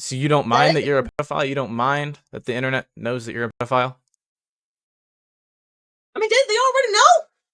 So you don't mind that you're a pedophile? You don't mind that the internet knows that you're a pedophile? I mean, they already know.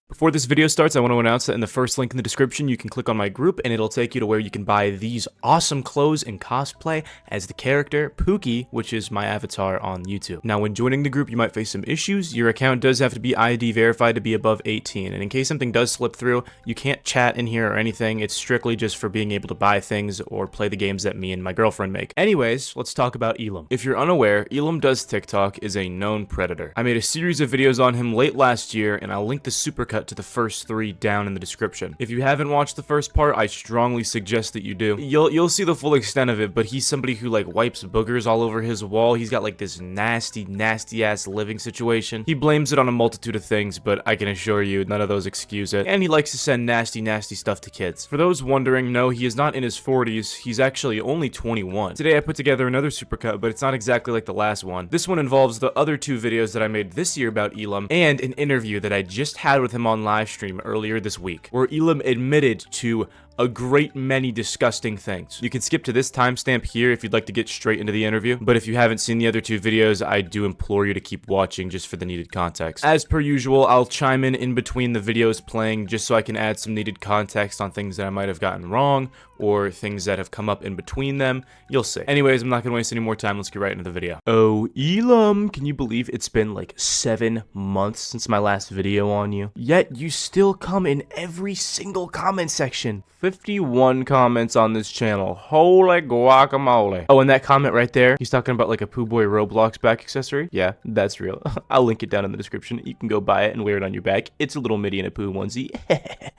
Before this video starts, I want to announce that in the first link in the description, you can click on my group and it'll take you to where you can buy these awesome clothes and cosplay as the character Pookie, which is my avatar on YouTube. Now, when joining the group, you might face some issues. Your account does have to be ID verified to be above 18, and in case something does slip through, you can't chat in here or anything. It's strictly just for being able to buy things or play the games that me and my girlfriend make. Anyways, let's talk about Elum. If you're unaware, Elum Does TikTok is a known predator. I made a series of videos on him late last year, and I'll link the supercut to the first 3 down in the description. If you haven't watched the first part, I strongly suggest that you do. You'll see the full extent of it, but he's somebody who like wipes boogers all over his wall. He's got like this nasty ass living situation. He blames it on a multitude of things, but I can assure you none of those excuse it. And he likes to send nasty stuff to kids. For those wondering, no, he is not in his 40s. He's actually only 21. Today I put together another supercut, but it's not exactly like the last one. This one involves the other 2 videos that I made this year about Elum and an interview that I just had with him on live stream earlier this week, where Elum admitted to a great many disgusting things. You can skip to this timestamp here if you'd like to get straight into the interview, but if you haven't seen the other 2 videos, I do implore you to keep watching just for the needed context. As per usual, I'll chime in between the videos playing just so I can add some needed context on things that I might have gotten wrong or things that have come up in between them. You'll see. Anyways, I'm not gonna waste any more time. Let's get right into the video. Oh, Elum, can you believe it's been like 7 months since my last video on you? Yet you still come in every single comment section. 51 comments on this channel. Holy guacamole. Oh, and that comment right there, he's talking about like a Pouboy ROBLOX back accessory. Yeah, that's real. I'll link it down in the description. You can go buy it and wear it on your back. It's a little midi and a poo onesie.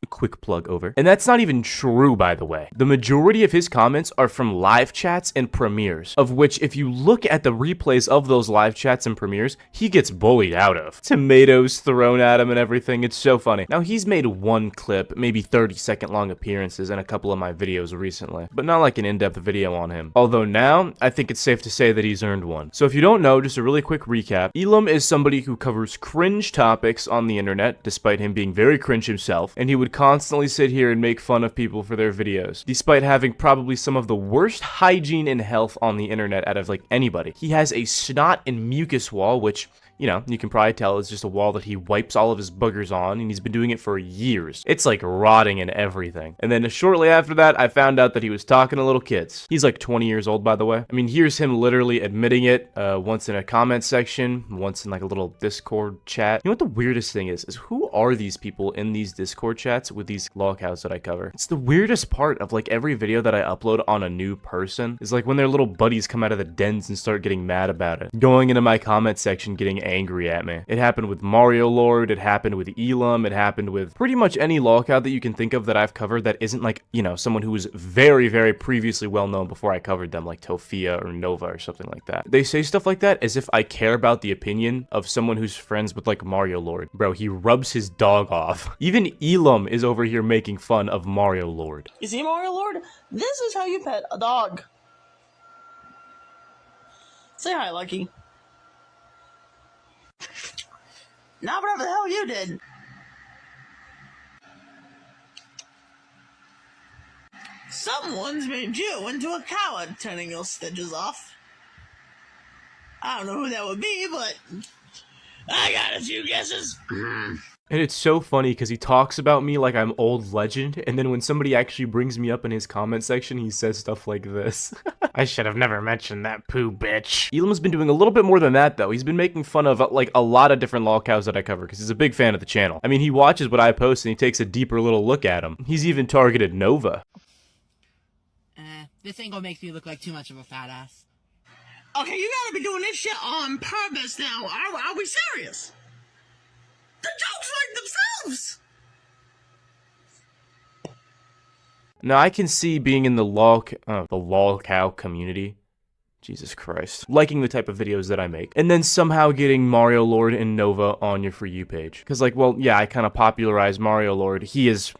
Quick plug over. And that's not even true, by the way. The majority of his comments are from live chats and premieres, of which if you look at the replays of those live chats and premieres, he gets bullied out of. Tomatoes thrown at him and everything. It's so funny. Now, he's made one clip, maybe 30-second long appearances in a couple of my videos recently, but not like an in-depth video on him. Although now, I think it's safe to say that he's earned one. So if you don't know, just a really quick recap, Elum is somebody who covers cringe topics on the internet, despite him being very cringe himself, and he would constantly sit here and make fun of people for their videos, despite having probably some of the worst hygiene and health on the internet out of like anybody. He has a snot and mucus wall, which, you know, you can probably tell it's just a wall that he wipes all of his boogers on, and he's been doing it for years. It's like rotting and everything. And then shortly after that, I found out that he was talking to little kids. He's like 20 years old, by the way. I mean, here's him literally admitting it, once in a comment section, once in like a little Discord chat. You know what the weirdest thing is who are these people in these Discord chats with these lolcows that I cover? It's the weirdest part of like every video that I upload on a new person is like when their little buddies come out of the dens and start getting mad about it. Going into my comment section, getting angry at me. It happened with Mario Lord, it happened with Elum, it happened with pretty much any lolcow that you can think of that I've covered that isn't like, you know, someone who was very previously well known before I covered them, like Tofia or Nova or something like that. They say stuff like that as if I care about the opinion of someone who's friends with like Mario Lord. Bro, he rubs his dog off. Even Elum is over here making fun of Mario Lord. You see, Mario Lord? This is how you pet a dog. Say hi, Lucky. Now whatever the hell you did. Someone's made you into a coward, turning your stitches off. I don't know who that would be, but I got a few guesses. And it's so funny because he talks about me like I'm old legend, and then when somebody actually brings me up in his comment section, he says stuff like this. I should have never mentioned that poo bitch. Elum's been doing a little bit more than that, though. He's been making fun of like a lot of different lolcows that I cover because he's a big fan of the channel. I mean, he watches what I post and he takes a deeper little look at them. He's even targeted Nova. This angle makes me look like too much of a fat ass. Okay, you gotta be doing this shit on purpose now. Are we serious? The jokes write themselves! Now, I can see being in the lolcow community. Jesus Christ. Liking the type of videos that I make. And then somehow getting Mario Lord and Nova on your For You page. Because, like, well, yeah, I kind of popularized Mario Lord. He is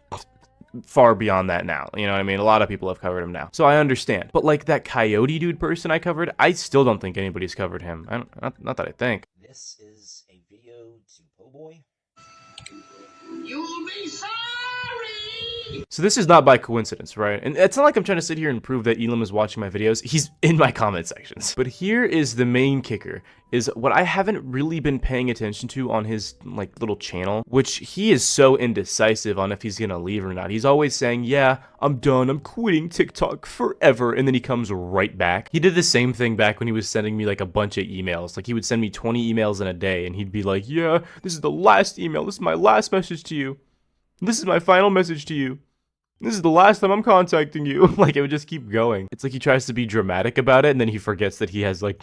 far beyond that now. You know what I mean? A lot of people have covered him now. So I understand. But, like, that Coyote dude person I covered, I still don't think anybody's covered him. Not that I think. This is a video to Pouboy. You'll be sorry! So this is not by coincidence, right? And it's not like I'm trying to sit here and prove that Elam is watching my videos. He's in my comment sections. But here is the main kicker, is what I haven't really been paying attention to on his like little channel, which he is so indecisive on if he's gonna leave or not. He's always saying, yeah, I'm done, I'm quitting TikTok forever, and then he comes right back. He did the same thing back when he was sending me like a bunch of emails. Like he would send me 20 emails in a day, and he'd be like, yeah, this is the last email, this is my last message to you. This is my final message to you. This is the last time I'm contacting you. Like, it would just keep going. It's like he tries to be dramatic about it, and then he forgets that he has, like,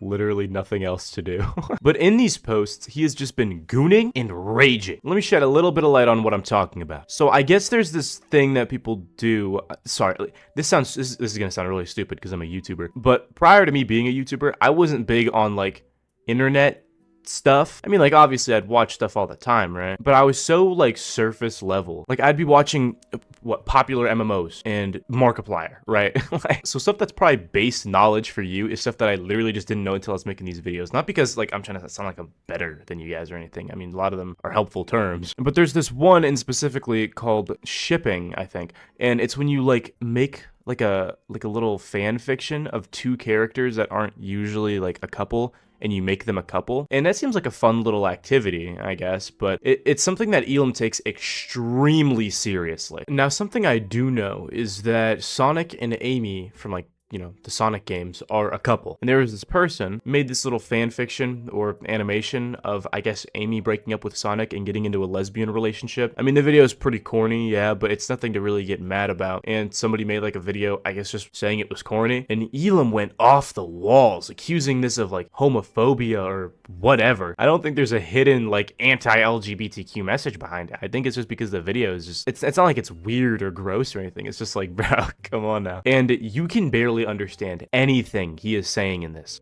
literally nothing else to do. But in these posts, he has just been gooning and raging. Let me shed a little bit of light on what I'm talking about. So I guess there's this thing that people do. Sorry, this is gonna sound really stupid because I'm a YouTuber. But prior to me being a YouTuber, I wasn't big on, like, internet stuff. I mean, like, obviously I'd watch stuff all the time, right? But I was so like surface level. Like I'd be watching what popular MMOs and Markiplier, right? Like, so stuff that's probably base knowledge for you is stuff that I literally just didn't know until I was making these videos. Not because like I'm trying to sound like I'm better than you guys or anything. I mean, a lot of them are helpful terms. But there's this one in specifically called shipping, I think. And it's when you like make like a little fan fiction of two characters that aren't usually like a couple, and you make them a couple. And that seems like a fun little activity, I guess, but it's something that Elam takes extremely seriously. Now, something I do know is that Sonic and Amy from like, you know, the Sonic games are a couple. And there was this person made this little fan fiction or animation of, I guess, Amy breaking up with Sonic and getting into a lesbian relationship. I mean, the video is pretty corny, yeah, but it's nothing to really get mad about. And somebody made like a video, I guess, just saying it was corny. And Elam went off the walls, accusing this of like homophobia or whatever. I don't think there's a hidden like anti-LGBTQ message behind it. I think it's just because the video is just, it's not like it's weird or gross or anything. It's just like, bro, come on now. And you can barely understand anything he is saying in this.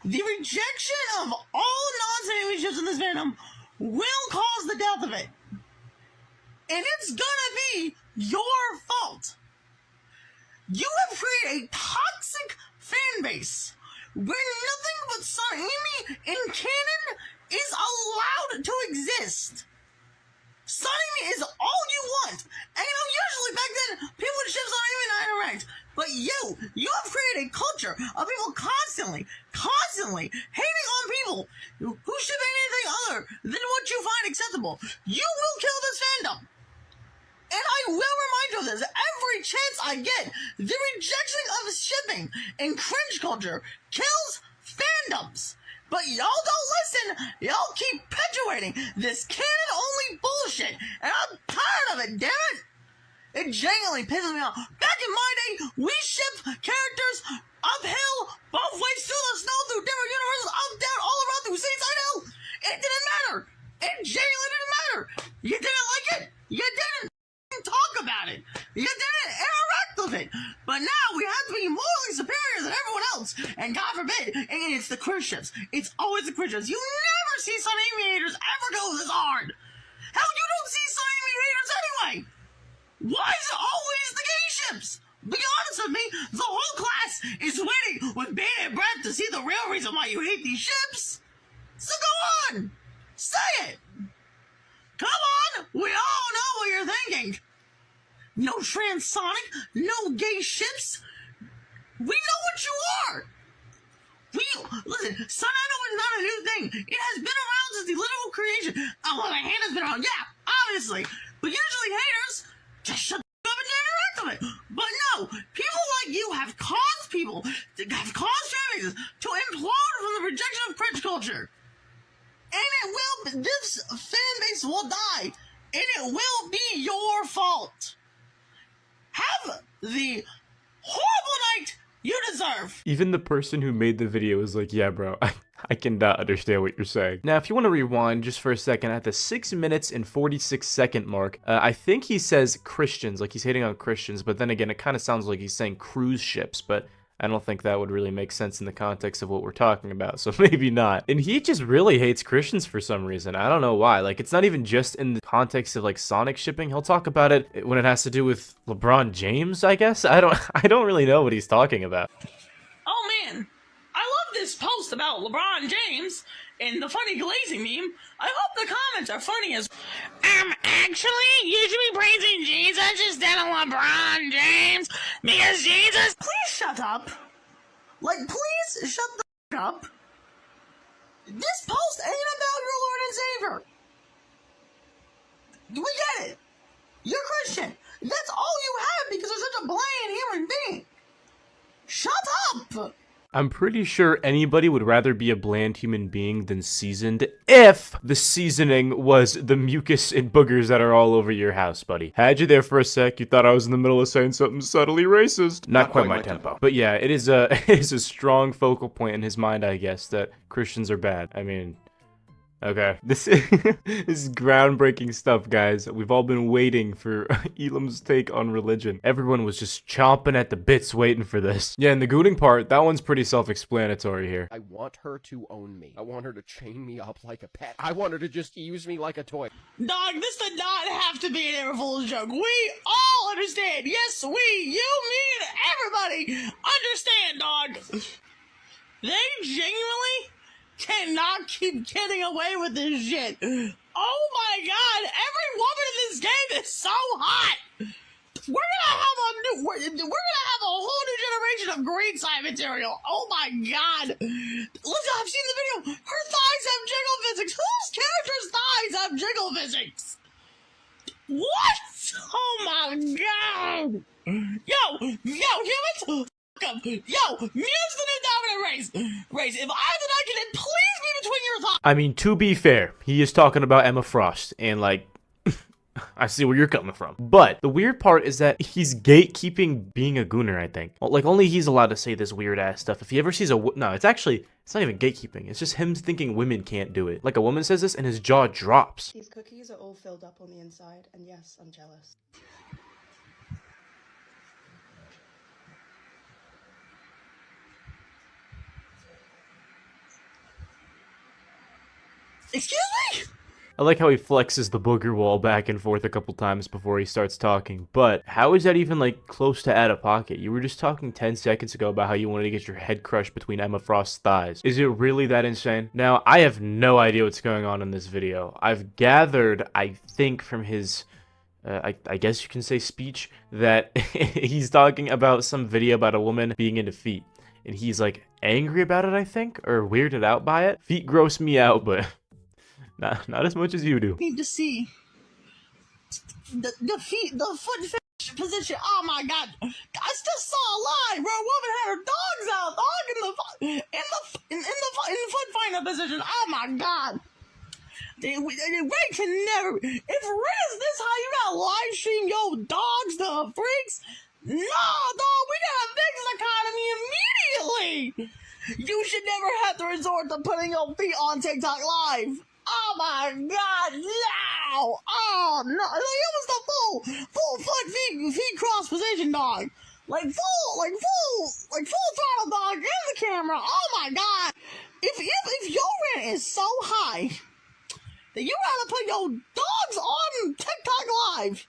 The rejection of all non-same ships in this fandom will cause the death of it. And it's gonna be your fault. You have created a toxic fan base where nothing but Son Amy in canon is allowed to exist. Son Amy is all you want. And you know, usually back then, people would ship Son Amy and interact. But you have created a culture of people constantly hating on people who ship anything other than what you find acceptable. You will kill this fandom. And I will remind you of this every chance I get. The rejection of shipping and cringe culture kills fandoms. But y'all don't listen. Y'all keep perpetuating this canon-only bullshit. And I'm tired of it, damn it. It genuinely pisses me off. Back in my day, we shipped characters uphill, both ways through the snow, through different universes, up, down, all around, through seaside hill. It didn't matter. It genuinely didn't matter. You didn't like it. You didn't talk about it. You didn't interact with it. But now we have to be morally superior than everyone else. And God forbid, and it's the cruise ships. It's always the cruise ships. You never see Son Amy haters ever go this hard. Hell, you don't see Son Amy haters anyway. Why is it always the gay ships? Be honest with me, the whole class is waiting with bated breath to see the real reason why you hate these ships. So go on, say it. Come on, we all know what you're thinking. No transonic, no gay ships. We know what you are. Listen, Sonano is not a new thing. It has been around since the literal creation. Oh, well, the hand has been around, yeah, obviously. But usually haters just shut up and interact with it. But no, people like you have caused fan bases to implode from the rejection of cringe culture. And this fan base will die. And it will be your fault. Have the horrible night you deserve. Even the person who made the video is like, yeah, bro, I cannot understand what you're saying. Now, if you want to rewind just for a second, at the 6 minutes and 46 second mark, I think he says Christians, like he's hating on Christians, but then again, it kind of sounds like he's saying cruise ships, but I don't think that would really make sense in the context of what we're talking about, so maybe not. And he just really hates Christians for some reason. I don't know why. Like, it's not even just in the context of like Sonic shipping. He'll talk about it when it has to do with LeBron James, I guess. I don't really know what he's talking about. Oh man, I love this post about LeBron James. in the funny glazing meme, I hope the comments are funny as. Actually, you should be praising Jesus instead of LeBron James because Jesus. Please shut up. Like, please shut the up. This post ain't about your Lord and Savior. We get it. You're Christian. That's all you have because you're such a bland human being. Shut up. I'm pretty sure anybody would rather be a bland human being than seasoned if the seasoning was the mucus and boogers that are all over your house, buddy. Had you there for a sec, you thought I was in the middle of saying something subtly racist. Not quite my tempo. But yeah, it is a strong focal point in his mind, I guess, that Christians are bad. I mean, okay. This is groundbreaking stuff, guys. We've all been waiting for Elam's take on religion. Everyone was just chomping at the bits waiting for this. Yeah, and the gooning part, that one's pretty self-explanatory here. I want her to own me. I want her to chain me up like a pet. I want her to just use me like a toy. Dog, this did not have to be an April Fool's joke. We all understand. Yes, we, you, me, and everybody understand, dog. They genuinely cannot keep getting away with this shit. Oh my god, every woman in this game is so hot. We're gonna have a whole new generation of green side material. Oh my god. Listen, I've seen the video. Her thighs have jiggle physics. Whose character's thighs have jiggle physics? What? Oh my god. Yo, humans. Yo, muse the new dominant race. If I did not get it, please be between your thighs. I mean, to be fair, he is talking about Emma Frost, and like, I see where you're coming from. But the weird part is that he's gatekeeping being a gooner, I think. Well, like, only he's allowed to say this weird ass stuff. If he ever sees no, it's not even gatekeeping. It's just him thinking women can't do it. Like, a woman says this and his jaw drops. These cookies are all filled up on the inside, and yes, I'm jealous. Excuse me? I like how he flexes the booger wall back and forth a couple times before he starts talking, but how is that even, like, close to out of pocket? You were just talking 10 seconds ago about how you wanted to get your head crushed between Emma Frost's thighs. Is it really that insane? Now, I have no idea what's going on in this video. I've gathered, I think, from his, I guess you can say speech, that he's talking about some video about a woman being into feet. And he's, like, angry about it, I think, or weirded out by it. Feet gross me out, but not as much as you do. Need to see the foot fetish position. Oh my god! I just saw a line where a woman had her dogs out, dog in the foot finder position. Oh my god! Ray can never. If Ray is this high, you gotta live stream your dogs to freaks. No, dog, we gotta fix the economy immediately. You should never have to resort to putting your feet on TikTok live. Oh my god, no! Oh no! It was the full foot feet cross position, dog. Like full throttle, dog, in the camera. Oh my god! If your rent is so high that you gotta put your dogs on TikTok live,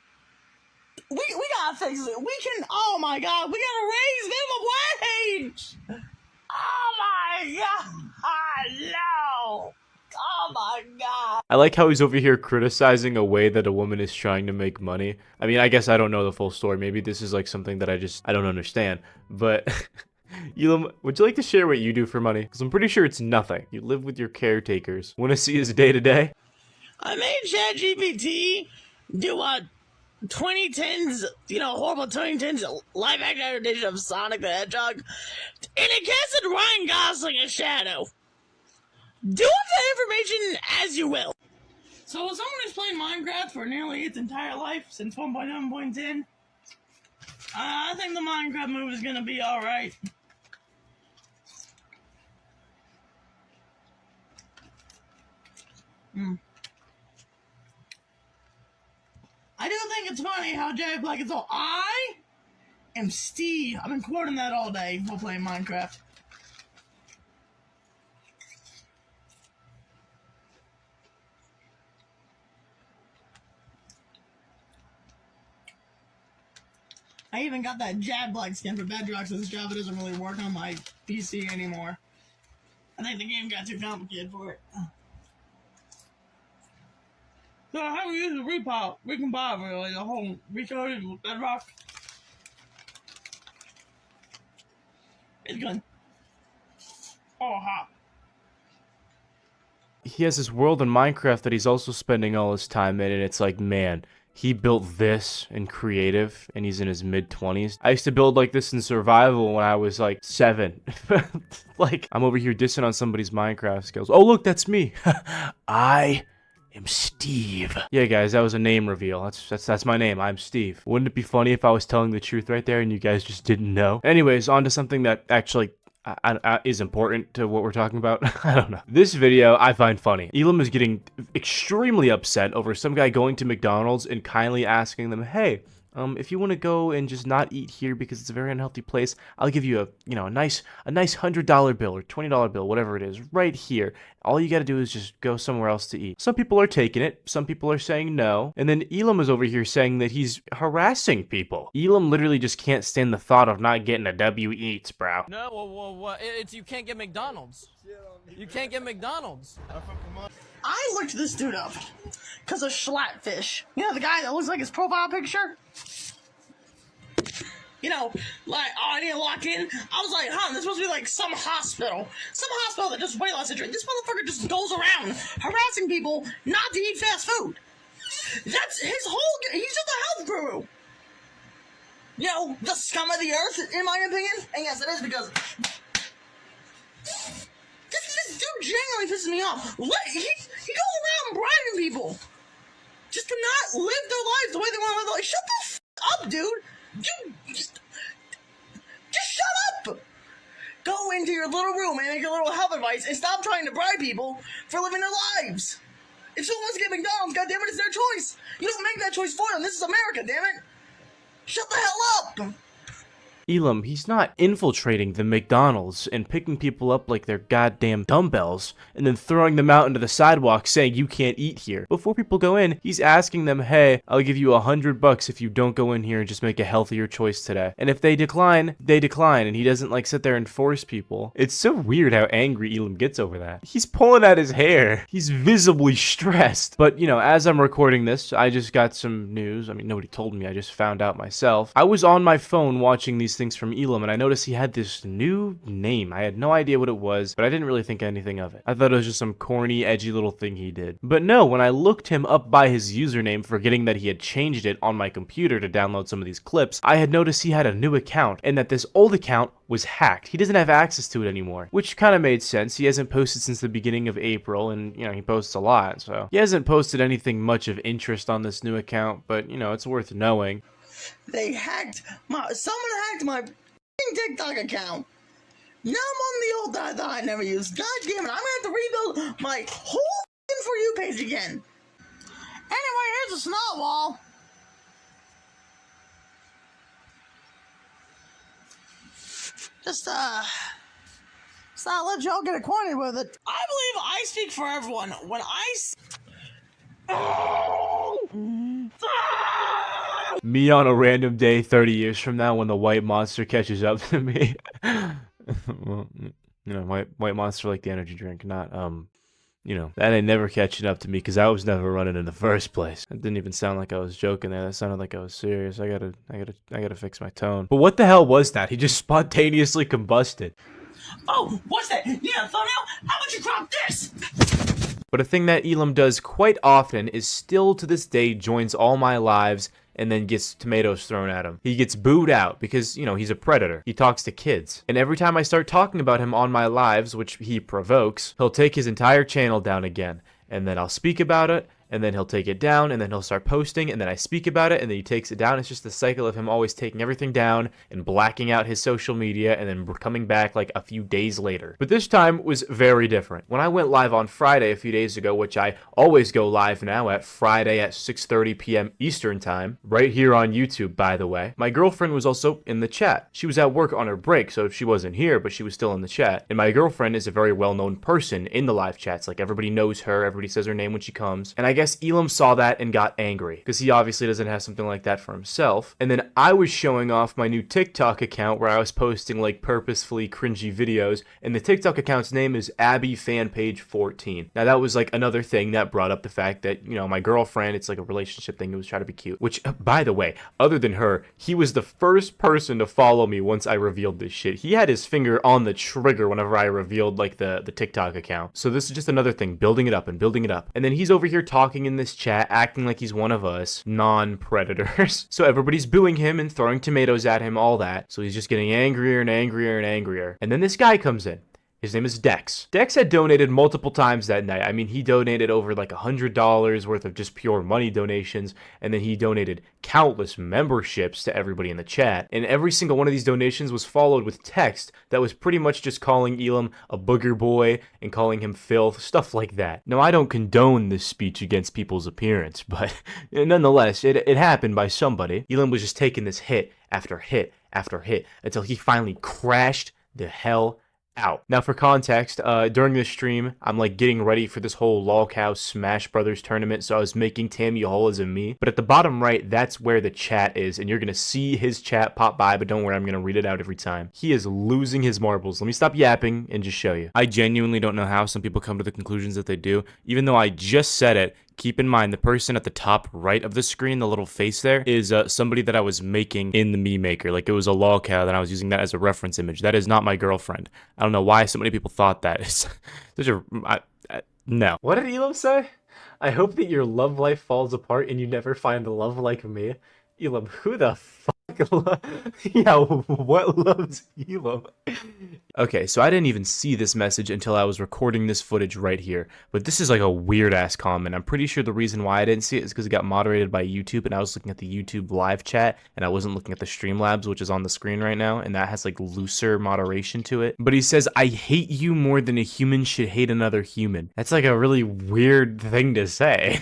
we gotta fix it. We can. Oh my god, we gotta raise minimum wage. Oh my god, no! Oh my god. I like how he's over here criticizing a way that a woman is trying to make money. I mean, I guess I don't know the full story. Maybe this is like something that I don't understand. But Elam, would you like to share what you do for money? Because I'm pretty sure it's nothing. You live with your caretakers. Want to see his day-to-day? I made ChatGPT do a 2010s, horrible 2010s live-action adaptation of Sonic the Hedgehog. And it casted Ryan Gosling as Shadow. Do with that information as you will. So, as someone who's played Minecraft for nearly its entire life, since 1.7.10, I think the Minecraft move is gonna be alright. I do think it's funny how Jack Black is all, I am Steve. I've been quoting that all day while playing Minecraft. I even got that Jab Black skin for Bedrock since Java doesn't really work on my PC anymore. I think the game got too complicated for it. So I haven't used the recompile really, the whole recoded with Bedrock. It's good. Oh, hot. He has this world in Minecraft that he's also spending all his time in, and it's like, man, he built this in creative, and he's in his mid-20s. I used to build like this in survival when I was like 7. Like, I'm over here dissing on somebody's Minecraft skills. Oh, look, that's me. I am Steve. Yeah, guys, that was a name reveal. That's my name. I'm Steve. Wouldn't it be funny if I was telling the truth right there and you guys just didn't know? Anyways, on to something that actually is important to what we're talking about. I don't know. This video I find funny. Elam is getting extremely upset over some guy going to McDonald's and kindly asking them, hey, if you want to go and just not eat here because it's a very unhealthy place, I'll give you a nice $100 bill or $20 bill, whatever it is, right here. All you got to do is just go somewhere else to eat. Some people are taking it. Some people are saying no. And then Elam is over here saying that he's harassing people. Elam literally just can't stand the thought of not getting a W eats, bro. No, well, it's you can't get McDonald's. You can't get McDonald's. I looked this dude up because of Schlattfish. You know, the guy that looks like his profile picture? You know, like, oh, I need to lock in. I was like, this must be like some hospital. Some hospital that just weight loss surgery. This motherfucker just goes around harassing people not to eat fast food. That's his whole, he's just a health guru. You know, the scum of the earth, in my opinion. And yes, it is because this dude genuinely pisses me off. He goes around bribing people just to not live their lives the way they want to live. Like, shut the f up, dude. Just shut up. Go into your little room and make a little health advice and stop trying to bribe people for living their lives. If someone wants to get McDonald's, goddammit, it's their choice. You don't make that choice for them. This is America, damn it. Shut the hell up. Elam, he's not infiltrating the McDonald's and picking people up like they're goddamn dumbbells and then throwing them out into the sidewalk saying you can't eat here. Before people go in, he's asking them, hey, I'll give you $100 if you don't go in here and just make a healthier choice today. And if they decline, they decline, and he doesn't like sit there and force people. It's so weird how angry Elam gets over that. He's pulling at his hair. He's visibly stressed. But, you know, as I'm recording this, I just got some news. I mean, nobody told me. I just found out myself. I was on my phone watching these things from Elam, and I noticed he had this new name. I had no idea what it was, but I didn't really think anything of it. I thought it was just some corny, edgy little thing he did. But no, when I looked him up by his username, forgetting that he had changed it on my computer to download some of these clips, I had noticed he had a new account, and that this old account was hacked. He doesn't have access to it anymore, which kind of made sense. He hasn't posted since the beginning of April, and, you know, he posts a lot, so he hasn't posted anything much of interest on this new account, but, you know, it's worth knowing. Someone hacked my TikTok account. Now I'm on the old that I thought I never used. God damn it, I'm gonna have to rebuild my whole For You page again. Anyway, here's a snot wall. Just let y'all get acquainted with it. I believe I speak for everyone when Me on a random day 30 years from now when the white monster catches up to me. Well, you know, white monster like the energy drink, not, you know, that ain't never catching up to me because I was never running in the first place. It didn't even sound like I was joking there. That sounded like I was serious. I gotta fix my tone. But what the hell was that? He just spontaneously combusted. Oh, what's that? Yeah, thumbnail? How about you crop this? But a thing that Elam does quite often is still to this day joins all my lives and then gets tomatoes thrown at him. He gets booed out because, you know, he's a predator. He talks to kids. And every time I start talking about him on my lives, which he provokes, he'll take his entire channel down again. And then I'll speak about it, and then he'll take it down, and then he'll start posting, and then I speak about it, and then he takes it down. It's just the cycle of him always taking everything down and blacking out his social media and then coming back like a few days later. But this time was very different. When I went live on Friday a few days ago, which I always go live now at Friday at 6:30 p.m. Eastern time, right here on YouTube, by the way, my girlfriend was also in the chat. She was at work on her break, so she wasn't here, but she was still in the chat. And my girlfriend is a very well-known person in the live chats. Like, everybody knows her, everybody says her name when she comes. And I guess guess Elam saw that and got angry, because he obviously doesn't have something like that for himself. And then I was showing off my new TikTok account where I was posting like purposefully cringy videos, and the TikTok account's name is AbbyFanPage14. Now that was like another thing that brought up the fact that, you know, my girlfriend, it's like a relationship thing, it was trying to be cute. Which, by the way, other than her, he was the first person to follow me once I revealed this shit. He had his finger on the trigger whenever I revealed like the TikTok account. So this is just another thing, building it up and building it up. And then he's over here talking in this chat, acting like he's one of us, non-predators. So everybody's booing him and throwing tomatoes at him, all that. So he's just getting angrier and angrier and angrier. And then this guy comes in. His name is Dex. Dex had donated multiple times that night. I mean, he donated over like $100 worth of just pure money donations, and then he donated countless memberships to everybody in the chat. And every single one of these donations was followed with text that was pretty much just calling Elam a booger boy and calling him filth, stuff like that. Now, I don't condone this speech against people's appearance, but nonetheless, it happened by somebody. Elam was just taking this hit after hit after hit until he finally crashed the hell out. Now for context, during this stream, I'm like getting ready for this whole Lolcow Smash Brothers tournament, so I was making Tammy Hall as a me. But at the bottom right, that's where the chat is, and you're gonna see his chat pop by, but don't worry, I'm gonna read it out every time. He is losing his marbles. Let me stop yapping and just show you. I genuinely don't know how some people come to the conclusions that they do, even though I just said it. Keep in mind, the person at the top right of the screen, the little face there, is somebody that I was making in the meme maker. Like, it was a lolcow, and I was using that as a reference image. That is not my girlfriend. I don't know why so many people thought that. It's such a... no. What did Elam say? I hope that your love life falls apart and you never find a love like me. Elam, who the fuck? Yeah, what loves Elam? Okay, so I didn't even see this message until I was recording this footage right here. But this is like a weird ass comment. I'm pretty sure the reason why I didn't see it is because it got moderated by YouTube, and I was looking at the YouTube live chat, and I wasn't looking at the Streamlabs, which is on the screen right now, and that has like looser moderation to it. But he says, I hate you more than a human should hate another human. That's like a really weird thing to say.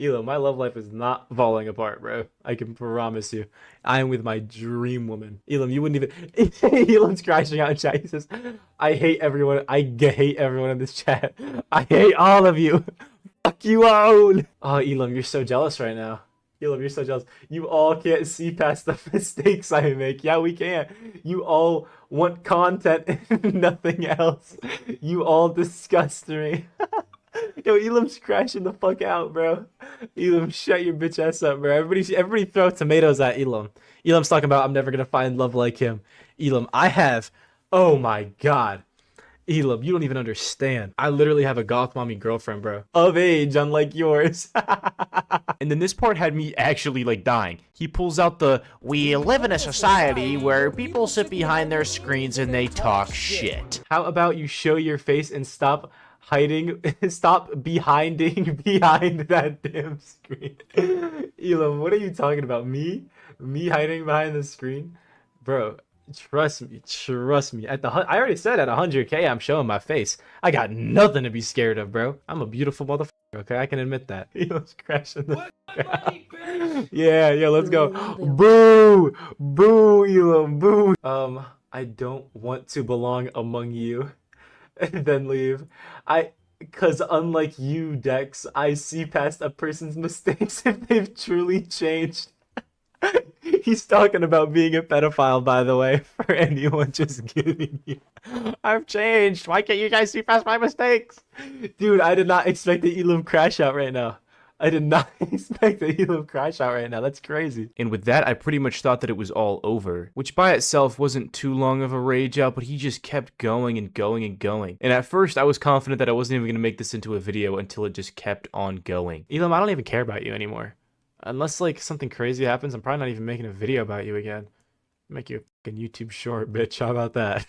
Elam, my love life is not falling apart, bro. I can promise you. I am with my dream woman. Elam, you wouldn't even... Elam's crashing out in chat. He says, I hate everyone. I hate everyone in this chat. I hate all of you. Fuck you all. Oh, Elam, you're so jealous right now. Elam, you're so jealous. You all can't see past the mistakes I make. Yeah, we can. You all want content and nothing else. You all disgust me. Yo, Elam's crashing the fuck out, bro. Elam, shut your bitch ass up, bro. Everybody throw tomatoes at Elam. Elam's talking about, I'm never gonna find love like him. Elam, I have... Oh my god. Elam, you don't even understand. I literally have a goth mommy girlfriend, bro. Of age, unlike yours. And then this part had me actually, like, dying. He pulls out the, we live in a society where people sit behind their screens and they talk shit. How about you show your face and stop hiding, stop behind that damn screen. Elam, what are you talking about? Me hiding behind the screen? Bro, trust me. I already said at 100K, I'm showing my face. I got nothing to be scared of, bro. I'm a beautiful motherfucker, okay? I can admit that. Elam's crashing the Yeah, let's go. Boo! Boo, Elam, boo! I don't want to belong among you. And then leave. Cause unlike you, Dex, I see past a person's mistakes if they've truly changed. He's talking about being a pedophile, by the way, for anyone just giving you. I've changed. Why can't you guys see past my mistakes? Dude, I did not expect the Elum crash out right now. I did not expect the Elum crash out right now. That's crazy. And with that, I pretty much thought that it was all over, which by itself wasn't too long of a rage out, but he just kept going and going and going. And at first, I was confident that I wasn't even going to make this into a video until it just kept on going. Elam, I don't even care about you anymore. Unless, like, something crazy happens, I'm probably not even making a video about you again. Make you a fucking YouTube short, bitch. How about that?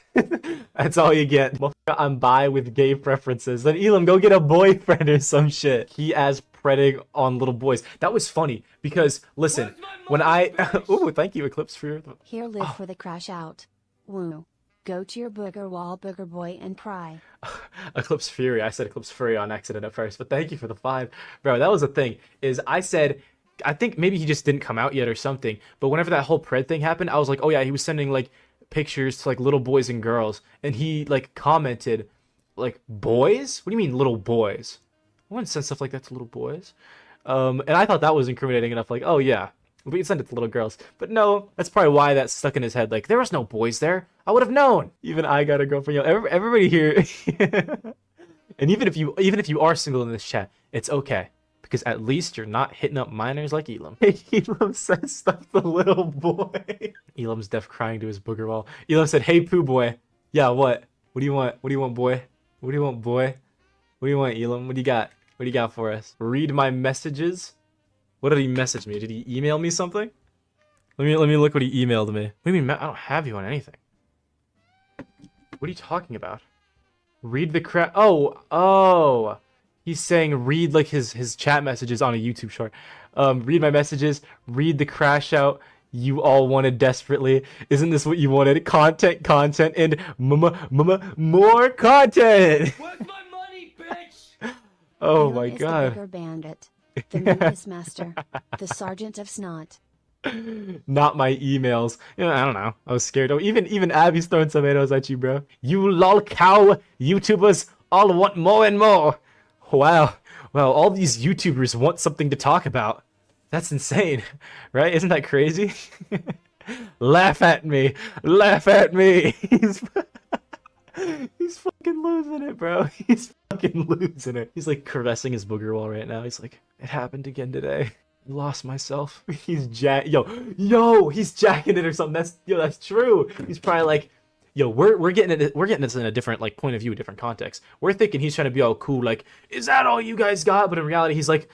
That's all you get. I'm bi with gay preferences. Then Elam, go get a boyfriend or some shit. He as preding on little boys. That was funny because, listen, when I... Ooh, thank you, Eclipse, for your... Here, live for the crash out. Woo. Go to your booger wall, booger boy, and cry. Eclipse Fury. I said Eclipse Fury on accident at first, but thank you for the 5. Bro, that was the thing, is I said... I think maybe he just didn't come out yet or something, but whenever that whole pred thing happened, I was like, oh yeah, he was sending like pictures to like little boys and girls, and he like commented like, boys? What do you mean little boys? I wouldn't send stuff like that to little boys. And I thought that was incriminating enough, like, oh yeah, we can send it to little girls. But no, that's probably why that stuck in his head. Like, there was no boys there. I would have known. Even I got a girlfriend. Yo, everybody here. And even if you are single in this chat, it's okay. Because at least you're not hitting up minors like Elam. Elam says stuff to little boy. Elam's deaf crying to his booger wall. Elam said, hey, Pouboy. Yeah, what? What do you want? What do you want, boy? What do you want, boy? What do you want, Elam? What do you got? What do you got for us? Read my messages? What did he message me? Did he email me something? Let me look what he emailed me. What do you mean? I don't have you on anything. What are you talking about? Read the crap. Oh. He's saying read like his chat messages on a YouTube short. Read my messages. Read the crash out you all wanted desperately. Isn't this what you wanted? Content, and more content. Where's my money, bitch? Oh Here my is god. The booger bandit, the Mucus master, the sergeant of snot. Not my emails. You know, I don't know. I was scared. Oh, even Abby's throwing tomatoes at you, bro. You lol cow YouTubers all want more and more. Wow. Well, all these YouTubers want something to talk about. That's insane, right? Isn't that crazy? Laugh at me. Laugh at me. He's fucking losing it, bro. He's fucking losing it. He's like caressing his booger wall right now. He's like, it happened again today. Lost myself. He's he's jacking it or something. That's true. He's probably like, yo, we're getting this in a different like point of view, a different context. We're thinking he's trying to be all cool, like, is that all you guys got? But in reality, he's like,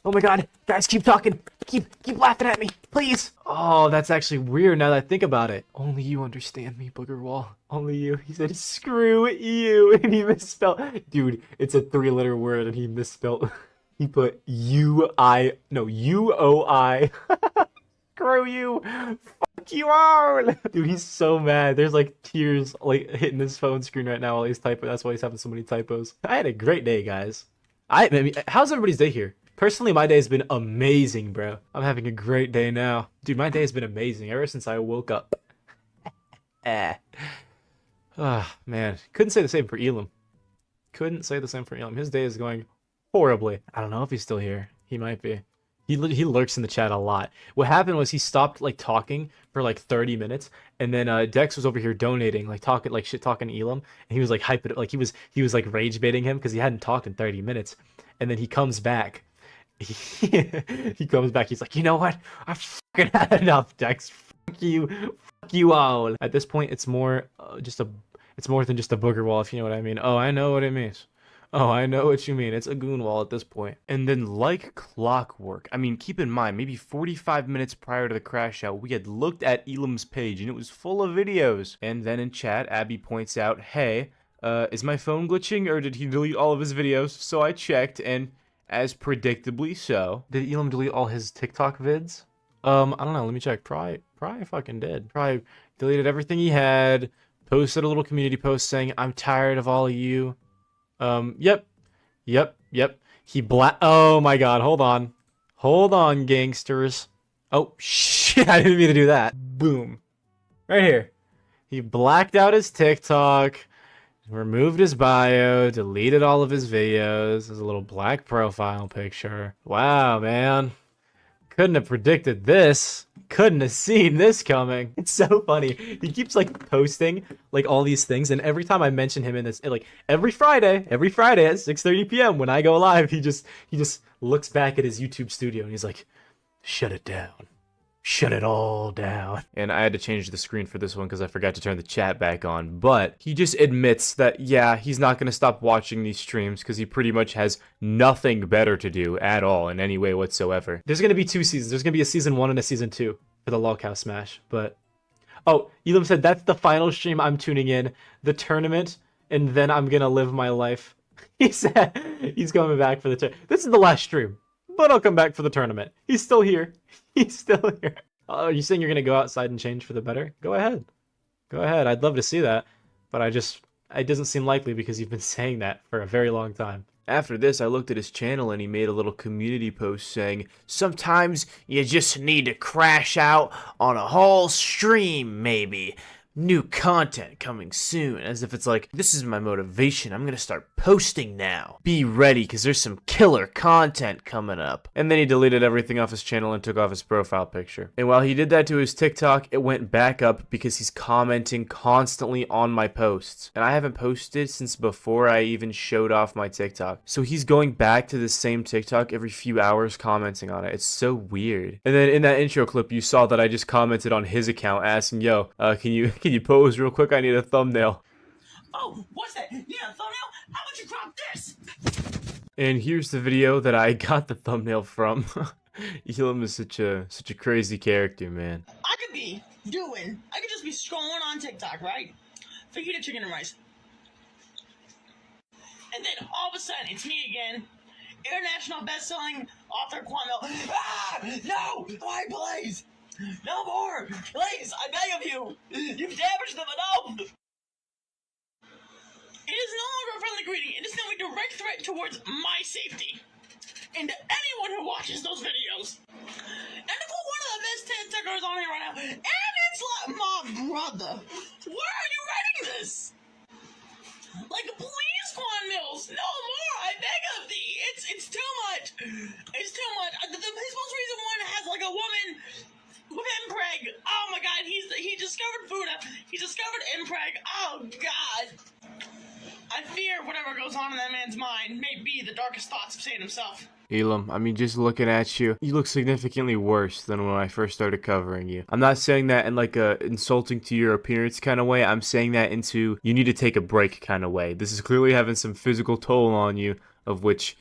oh my god, guys, keep talking, keep laughing at me, please. Oh, that's actually weird now that I think about it. Only you understand me, booger wall. Only you. He said, screw you, and he misspelled. Dude, it's a 3-letter word, and he misspelled. He put U-O-I. Screw you. Fuck you all. Dude, he's so mad. There's like tears like hitting his phone screen right now while he's typing. That's why he's having so many typos. I had a great day, guys. How's everybody's day here? Personally, my day has been amazing, bro. I'm having a great day now. Dude, my day has been amazing ever since I woke up. Man. Couldn't say the same for Elum. Couldn't say the same for Elum. His day is going horribly. I don't know if he's still here. He might be. He lurks in the chat a lot. What happened was he stopped like talking for like 30 minutes, and then Dex was over here donating, like talking like shit talking to Elam, and he was like hyping it, like he was like rage baiting him because he hadn't talked in 30 minutes, and then he comes back. He comes back. He's like, you know what? I've fucking had enough, Dex. Fuck you all. At this point, it's more it's more than just a booger wall, if you know what I mean. Oh, I know what it means. Oh, I know what you mean. It's a goon wall at this point. And then like clockwork, I mean, keep in mind, maybe 45 minutes prior to the crash out, we had looked at Elam's page and it was full of videos. And then in chat, Abby points out, hey, is my phone glitching or did he delete all of his videos? So I checked, and as predictably so. Did Elam delete all his TikTok vids? I don't know. Let me check. Probably fucking did. Probably deleted everything he had, posted a little community post saying, I'm tired of all of you. Yep. Oh my god, hold on, gangsters. Oh, shit, I didn't mean to do that. Boom. Right here. He blacked out his TikTok, removed his bio, deleted all of his videos. There's a little black profile picture. Wow, man. Couldn't have predicted this. Couldn't have seen this coming. It's so funny. He keeps like posting like all these things, and every time I mention him in this, like every Friday at 6:30 p.m. when I go live, he just looks back at his YouTube studio and he's like, shut it down. Shut it all down. And I had to change the screen for this one because I forgot to turn the chat back on. But he just admits that, yeah, he's not going to stop watching these streams because he pretty much has nothing better to do at all in any way whatsoever. There's going to be 2 seasons. There's going to be a season 1 and a season 2 for the Lolcow Smash. But, oh, Elam said that's the final stream I'm tuning in. The tournament, and then I'm going to live my life. He said he's coming back for the tournament. This is the last stream, but I'll come back for the tournament. He's still here. He's still here. Oh, are you saying you're going to go outside and change for the better? Go ahead. Go ahead. I'd love to see that. But it doesn't seem likely because you've been saying that for a very long time. After this, I looked at his channel and he made a little community post saying, sometimes you just need to crash out on a whole stream, maybe. new content coming soon, as if it's like, this is my motivation, I'm gonna start posting now. Be ready, because there's some killer content coming up. And then he deleted everything off his channel and took off his profile picture. And while he did that to his TikTok, it went back up because he's commenting constantly on my posts. And I haven't posted since before I even showed off my TikTok. So he's going back to the same TikTok every few hours commenting on it. It's so weird. And then in that intro clip, you saw that I just commented on his account asking, yo, can you pose real quick? I need a thumbnail. Oh, what's that? Yeah, thumbnail? How about you crop this? And here's the video that I got the thumbnail from. Elum is such a crazy character, man. I could just be scrolling on TikTok, right? Fajita chicken and rice. And then all of a sudden, it's me again. International best-selling author Kwame. Ah! No! Why, please? No more! Please, I beg of you! You've damaged them enough! It is no longer a friendly greeting. It is now a direct threat towards my safety. And to anyone who watches those videos. And to put one of the best TikTokers on here right now. And it's like, my brother. Where are you writing this? Like, please, Quan Mills, no more, I beg of thee. It's too much. It's too much. His most recent one has, like, a woman with impreg. Oh, my God, he discovered Buddha. He discovered impreg. Oh, God. I fear whatever goes on in that man's mind may be the darkest thoughts of Satan himself. Elum, I mean, just looking at you, you look significantly worse than when I first started covering you. I'm not saying that in like a insulting to your appearance kind of way. I'm saying that into you need to take a break kind of way. This is clearly having some physical toll on you, of which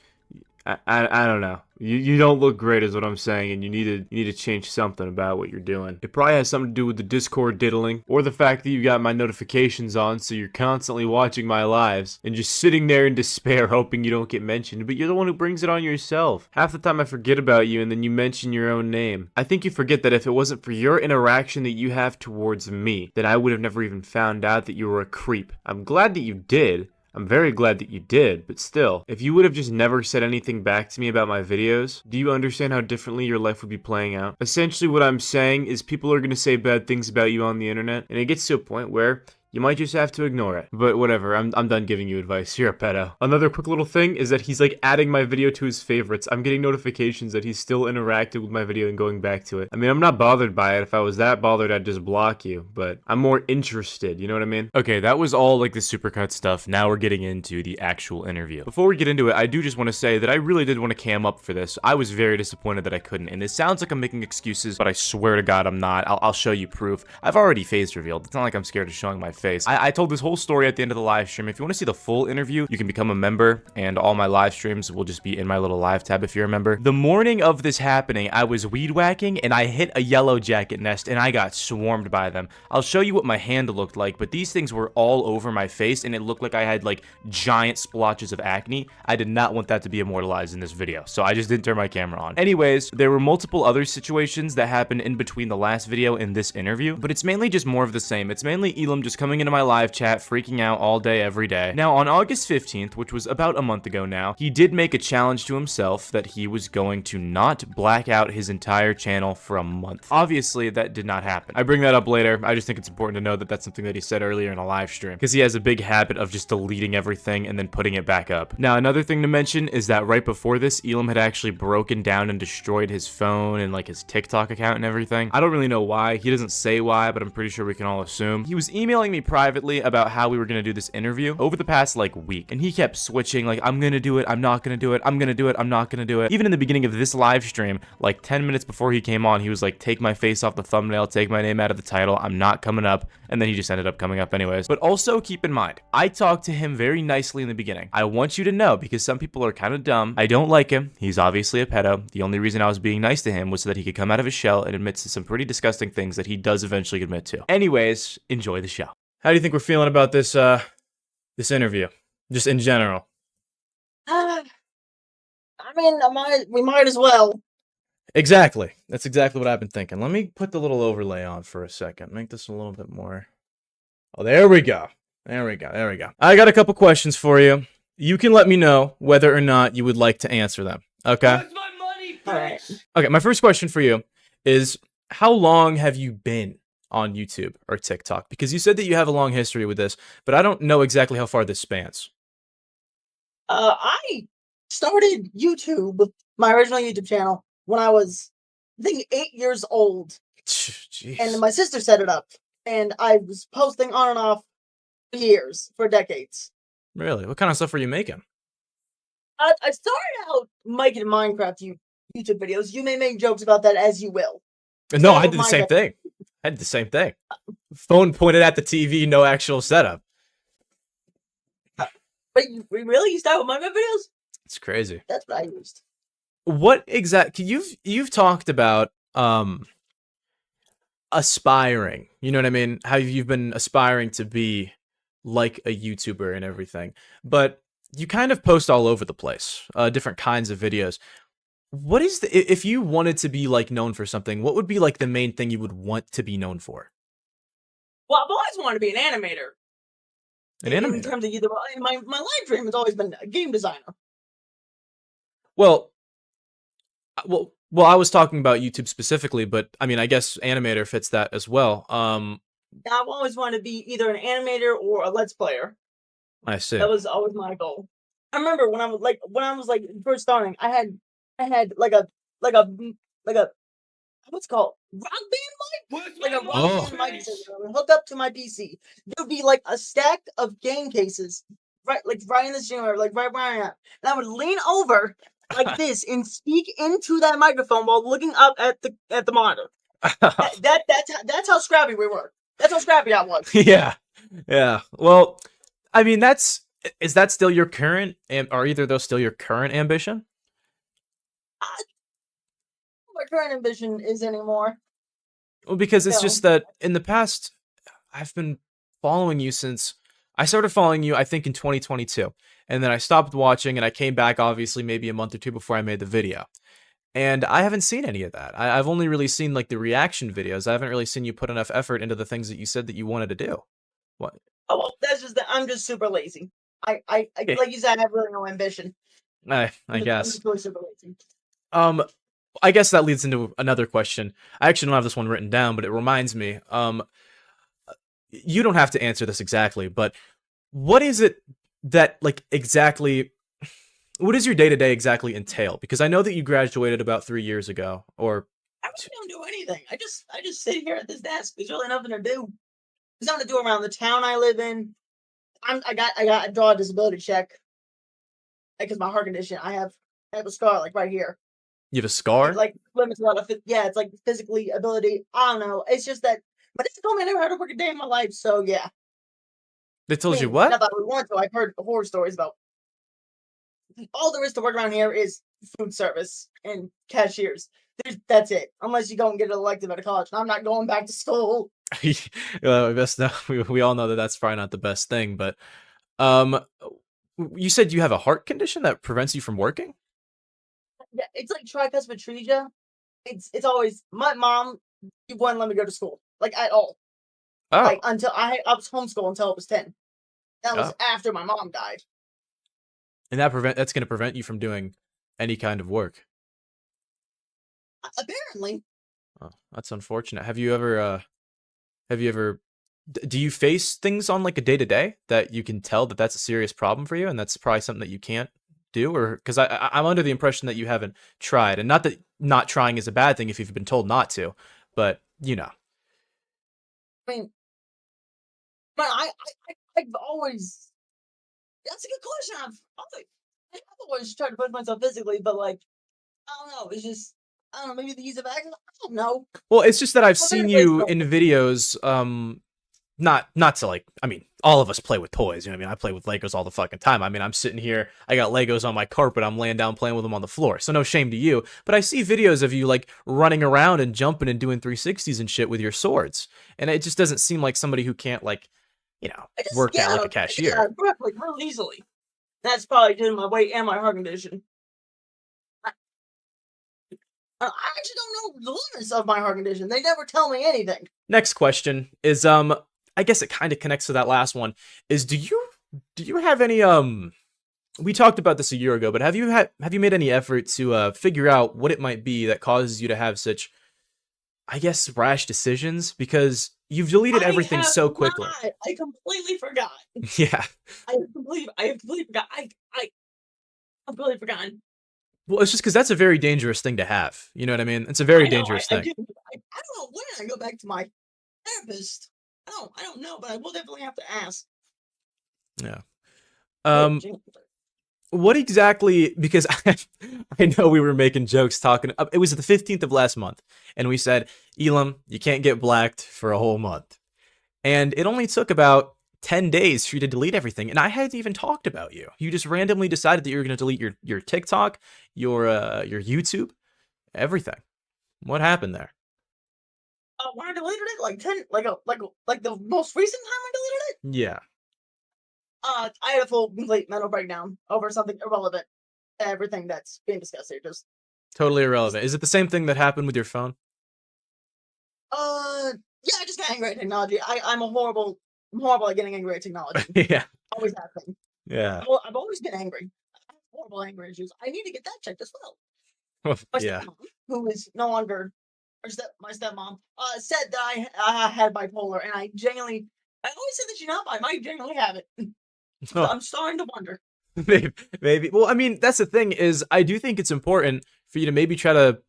I don't know. You don't look great is what I'm saying, and you need to change something about what you're doing. It probably has something to do with the Discord diddling, or the fact that you got my notifications on, so you're constantly watching my lives, and just sitting there in despair hoping you don't get mentioned, but you're the one who brings it on yourself. Half the time I forget about you, and then you mention your own name. I think you forget that if it wasn't for your interaction that you have towards me, then I would have never even found out that you were a creep. I'm glad that you did. I'm very glad that you did, but still, if you would have just never said anything back to me about my videos, do you understand how differently your life would be playing out? Essentially what I'm saying is people are going to say bad things about you on the internet, and it gets to a point where you might just have to ignore it. But whatever, I'm done giving you advice. You're a pedo. Another quick little thing is that he's like adding my video to his favorites. I'm getting notifications that he's still interacted with my video and going back to it. I mean, I'm not bothered by it. If I was that bothered, I'd just block you. But I'm more interested, you know what I mean? Okay, that was all like the supercut stuff. Now we're getting into the actual interview. Before we get into it, I do just want to say that I really did want to cam up for this. I was very disappointed that I couldn't. And it sounds like I'm making excuses, but I swear to God I'm not. I'll show you proof. I've already face revealed. It's not like I'm scared of showing my face. I told this whole story at the end of the live stream. If you want to see the full interview, you can become a member, and all my live streams will just be in my little live tab if you're a member. The morning of this happening, I was weed whacking, and I hit a yellow jacket nest, and I got swarmed by them. I'll show you what my hand looked like, but these things were all over my face, and it looked like I had like giant splotches of acne. I did not want that to be immortalized in this video, so I just didn't turn my camera on. Anyways, there were multiple other situations that happened in between the last video and this interview, but it's mainly just more of the same. It's mainly Elum just coming into my live chat, freaking out all day, every day. Now, on August 15th, which was about a month ago now, he did make a challenge to himself that he was going to not black out his entire channel for a month. Obviously, that did not happen. I bring that up later. I just think it's important to know that that's something that he said earlier in a live stream, because he has a big habit of just deleting everything and then putting it back up. Now, another thing to mention is that right before this, Elum had actually broken down and destroyed his phone and like his TikTok account and everything. I don't really know why. He doesn't say why, but I'm pretty sure we can all assume. He was emailing me privately about how we were going to do this interview over the past like week, and he kept switching like, I'm gonna do it, I'm not gonna do it, I'm gonna do it, I'm not gonna do it. Even in the beginning of this live stream, like 10 minutes before he came on, he was like, take my face off the thumbnail, take my name out of the title, I'm not coming up, and then he just ended up coming up anyways. But also keep in mind, I talked to him very nicely in the beginning. I want you to know, because some people are kind of dumb, I don't like him, he's obviously a pedo. The only reason I was being nice to him was so that he could come out of his shell and admit to some pretty disgusting things that he does eventually admit to. Anyways, enjoy the show. How do you think we're feeling about this this interview, just in general? I mean, we might as well. Exactly. That's exactly what I've been thinking. Let me put the little overlay on for a second. Make this a little bit more. Oh, there we go. There we go. There we go. I got a couple questions for you. You can let me know whether or not you would like to answer them. Okay? Where's my money, bitch? Okay, my first question for you is, how long have you been on YouTube or TikTok? Because you said that you have a long history with this, but I don't know exactly how far this spans. I started YouTube, my original YouTube channel, when I was, I think, 8 years old. Jeez. And my sister set it up. And I was posting on and off for years, for decades. Really? What kind of stuff were you making? I started out making Minecraft YouTube videos. You may make jokes about that as you will. No, I did the same thing. I did the same thing. Phone pointed at the TV, no actual setup. But you start with Minecraft videos? It's crazy. That's what I used. What exactly you've talked about aspiring, you know what I mean? How you've been aspiring to be like a YouTuber and everything. But you kind of post all over the place, different kinds of videos. What is if you wanted to be like known for something, what would be like the main thing you would want to be known for? Well, I've always wanted to be an animator. An animator? In terms of either, my life dream has always been a game designer. Well, I was talking about YouTube specifically, but I mean, I guess animator fits that as well. I've always wanted to be either an animator or a Let's Player. I see. That was always my goal. I remember when I was first starting, I had like a what's it called, rock band mic, like a rock band mic hooked up to my PC. There'd be like a stack of game cases, right in this room, like right where I am, and I would lean over like this and speak into that microphone while looking up at the monitor. That's how scrappy we were. That's how scrappy I was. Yeah. Well, I mean, is that still your current, are either of those still your current ambition? My current ambition is anymore. Well, because it's just that in the past, I've been following you since I started following you, I think, in 2022. And then I stopped watching and I came back, obviously, maybe a month or two before I made the video. And I haven't seen any of that. I've only really seen like the reaction videos. I haven't really seen you put enough effort into the things that you said that you wanted to do. What? Oh, well, that's just that I'm just super lazy. I like you said, I have really no ambition. I guess. I'm just really super lazy. I guess that leads into another question. I actually don't have this one written down, but it reminds me. You don't have to answer this exactly, but what is it that like exactly? What does your day-to-day exactly entail? Because I know that you graduated about 3 years ago, or I really don't do anything. I just sit here at this desk. There's really nothing to do. There's nothing to do around the town I live in. I got to draw a disability check because my heart condition. I have a scar like right here. You have a scar? It, like limits a lot of it's like physically ability. I don't know. It's just that. But it's told me I never had to work a day in my life. So yeah. They told you what? Not that we want to. I've heard horror stories about. All there is to work around here is food service and cashiers. That's it. Unless you go and get an elective at a college. And I'm not going back to school. Well, we all know that that's probably not the best thing, but you said you have a heart condition that prevents you from working? Yeah, it's like tricuspid atresia. It's always my mom wouldn't let me go to school like at all. Oh, Like until I was homeschooled until I was 10. That was after my mom died. and that's going to prevent you from doing any kind of work. Apparently. Oh, that's unfortunate. Have you ever do you face things on like a day-to-day that you can tell that that's a serious problem for you, and that's probably something that you can't do? Or because I'm under the impression that you haven't tried, and not that not trying is a bad thing if you've been told not to, but you know. I mean, but I've always. That's a good question. I've always tried to push myself physically, but like, I don't know. It's just, I don't know. Maybe the use of action. I don't know. Well, it's just that I've seen you in videos. Not to like. I mean, all of us play with toys. You know what I mean? I play with Legos all the fucking time. I mean, I'm sitting here. I got Legos on my carpet. I'm laying down playing with them on the floor. So no shame to you. But I see videos of you like running around and jumping and doing 360s and shit with your swords, and it just doesn't seem like somebody who can't like, you know, work out like a cashier. I grip like real easily. That's probably due to my weight and my heart condition. I actually don't know the limits of my heart condition. They never tell me anything. Next question is I guess it kind of connects to that last one. Is do you have any we talked about this a year ago, but have you made any effort to figure out what it might be that causes you to have such, I guess, rash decisions? Because you've deleted everything have so quickly. not. I completely forgot. Yeah. I completely forgot. I completely forgotten. Well, it's just because that's a very dangerous thing to have. You know what I mean? It's a very I know, dangerous I thing. do. I don't know when I go back to my therapist. I don't know, but I will definitely have to ask. Yeah. Hey, Jingle. What exactly, because I know we were making jokes talking, it was the 15th of last month, and we said, Elam, you can't get blacked for a whole month. And it only took about 10 days for you to delete everything, and I hadn't even talked about you. You just randomly decided that you were going to delete your TikTok, your YouTube, everything. What happened there? When I deleted it, like the most recent time I deleted it, Yeah. I had a full complete mental breakdown over something irrelevant. Everything that's being discussed here, just Totally irrelevant. Is it the same thing that happened with your phone? yeah, I just got angry at technology. I'm horrible at getting angry at technology. Yeah. Always have been. Yeah. I've always been angry. I have horrible anger issues. I need to get that checked as well. My Yeah. stepmom, who is no longer, my stepmom, said that I had bipolar, and I always said that I might genuinely have it. Oh. I'm starting to wonder. Maybe. Well, I mean, that's the thing is, I do think it's important for you to maybe try to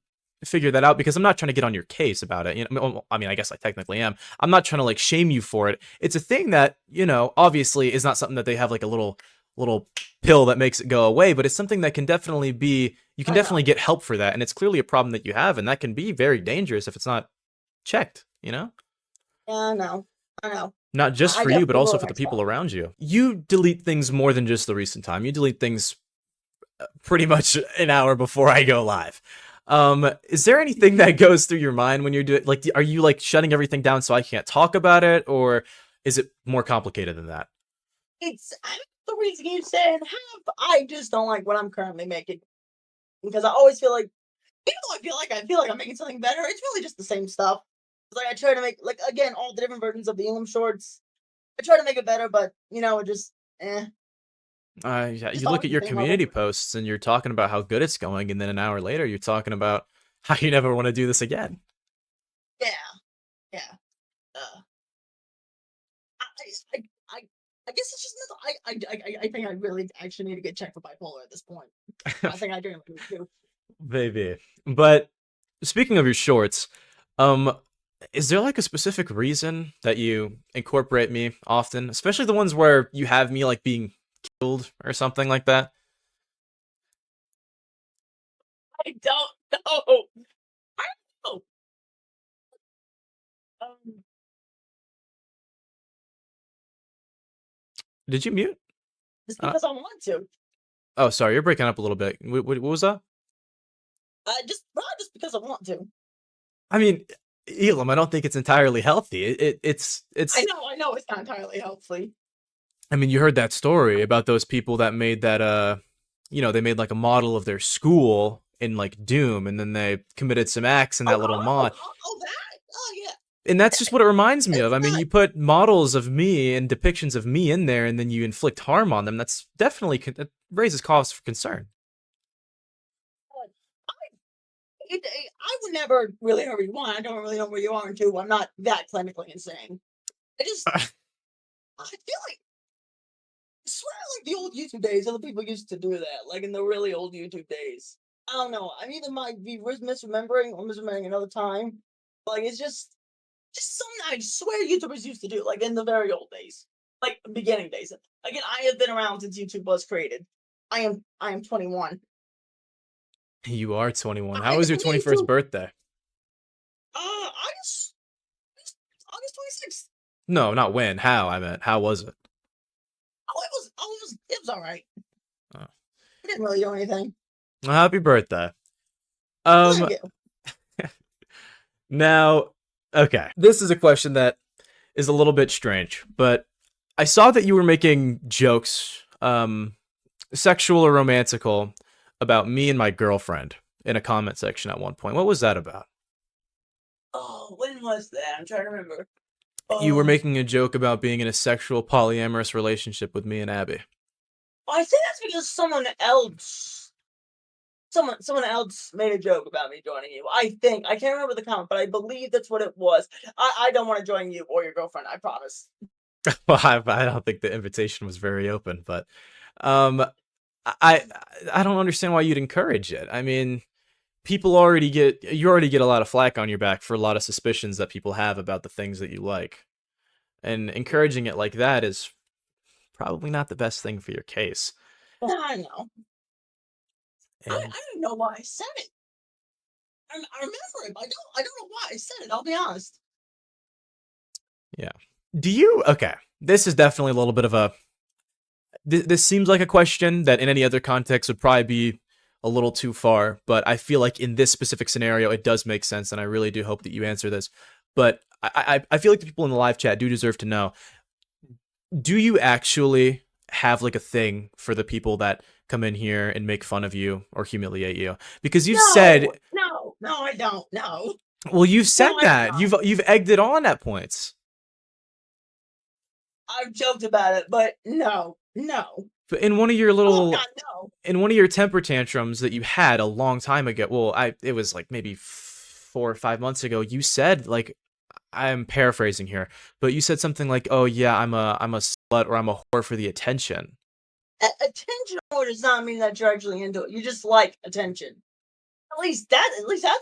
figure that out, because I'm not trying to get on your case about it. You know, I mean, I guess I technically am. I'm not trying to like shame you for it. It's a thing that, you know, obviously is not something that they have like a little pill that makes it go away, but it's something that can definitely be, you can definitely get help for that. And it's clearly a problem that you have, and that can be very dangerous if it's not checked, you know? Yeah, I know. Not just for you, but also for the people around you. You delete things more than just the recent time. You delete things pretty much an hour before I go live. Is there anything that goes through your mind when you're doing, like, are you like shutting everything down so I can't talk about it, or is it more complicated than that? It's the reason you said half. I just don't like what I'm currently making, because I always feel like, even though I feel like I'm making something better, it's really just the same stuff. Like, I try to make, like, again, all the different versions of the Elum shorts. I try to make it better, but you know, it just Yeah, Just you look at your same community level. posts and you're talking about how good it's going, and then an hour later you're talking about how you never want to do this again. Yeah. I guess it's just mental. I think I really actually need to get checked for bipolar at this point. I think I do. Maybe. But speaking of your shorts, is there like a specific reason that you incorporate me often, especially the ones where you have me like being killed or something like that? I don't know. I don't know. Did you mute? Just because I want to. Oh, sorry, you're breaking up a little bit. What was that? Just because I want to. I mean, Elam, I don't think it's entirely healthy. It's. I know it's not entirely healthy. I mean, you heard that story about those people that made that, you know, they made like a model of their school in like Doom, and then they committed some acts in that little mod. Oh, that? Oh, yeah. And that's just what it reminds me of. I mean, not- you put models of me and depictions of me in there, and then you inflict harm on them. That's definitely, that raises cause for concern. I would never really hurt you. One, I don't really know where you are, and two, I'm not that clinically insane. I feel like, I swear, like the old YouTube days, other people used to do that, like in the really old YouTube days. I don't know. I either might be misremembering or misremembering another time. Like, it's just something I swear YouTubers used to do, like in the very old days, like beginning days. Again, I have been around since YouTube was created. I am 21. You are 21. How was your 21st birthday? August 26th. No, not when. How? I meant, how was it? It was all right. Oh. I didn't really do anything. Well, happy birthday. Thank you. Now, okay. This is a question that is a little bit strange, but I saw that you were making jokes, sexual or romantical, about me and my girlfriend in a comment section at one point. What was that about? Oh, when was that? I'm trying to remember. You were making a joke about being in a sexual polyamorous relationship with me and Abby. I think that's because someone else someone else made a joke about me joining you. I think I can't remember the comment, but I believe that's what it was. I don't want to join you or your girlfriend. I promise. Well, I don't think the invitation was very open, but I I don't understand why you'd encourage it. I mean, you already get a lot of flack on your back for a lot of suspicions that people have about the things that you like, and encouraging it like that is probably not the best thing for your case. I know. I And don't know why I said it. I remember it. But I don't know why I said it. I'll be honest. yeah, do you? Okay, this is definitely a little bit of a. This seems like a question that in any other context would probably be a little too far, but I feel like in this specific scenario, it does make sense, and I really do hope that you answer this. But I feel like the people in the live chat do deserve to know, do you actually have like a thing for the people that come in here and make fun of you or humiliate you? Because you've said... No, I don't. No. Well, you've said No, that. You've egged it on at points. I've joked about it, but no. But in one of your little... Oh, God, no. In one of your temper tantrums that you had a long time ago, well, it was like maybe 4 or 5 months ago, you said, like, I'm paraphrasing here, but you said something like, "Oh yeah, I'm a slut or I'm a whore for the attention." Attention does not mean that you're actually into it. You just like attention. At least that's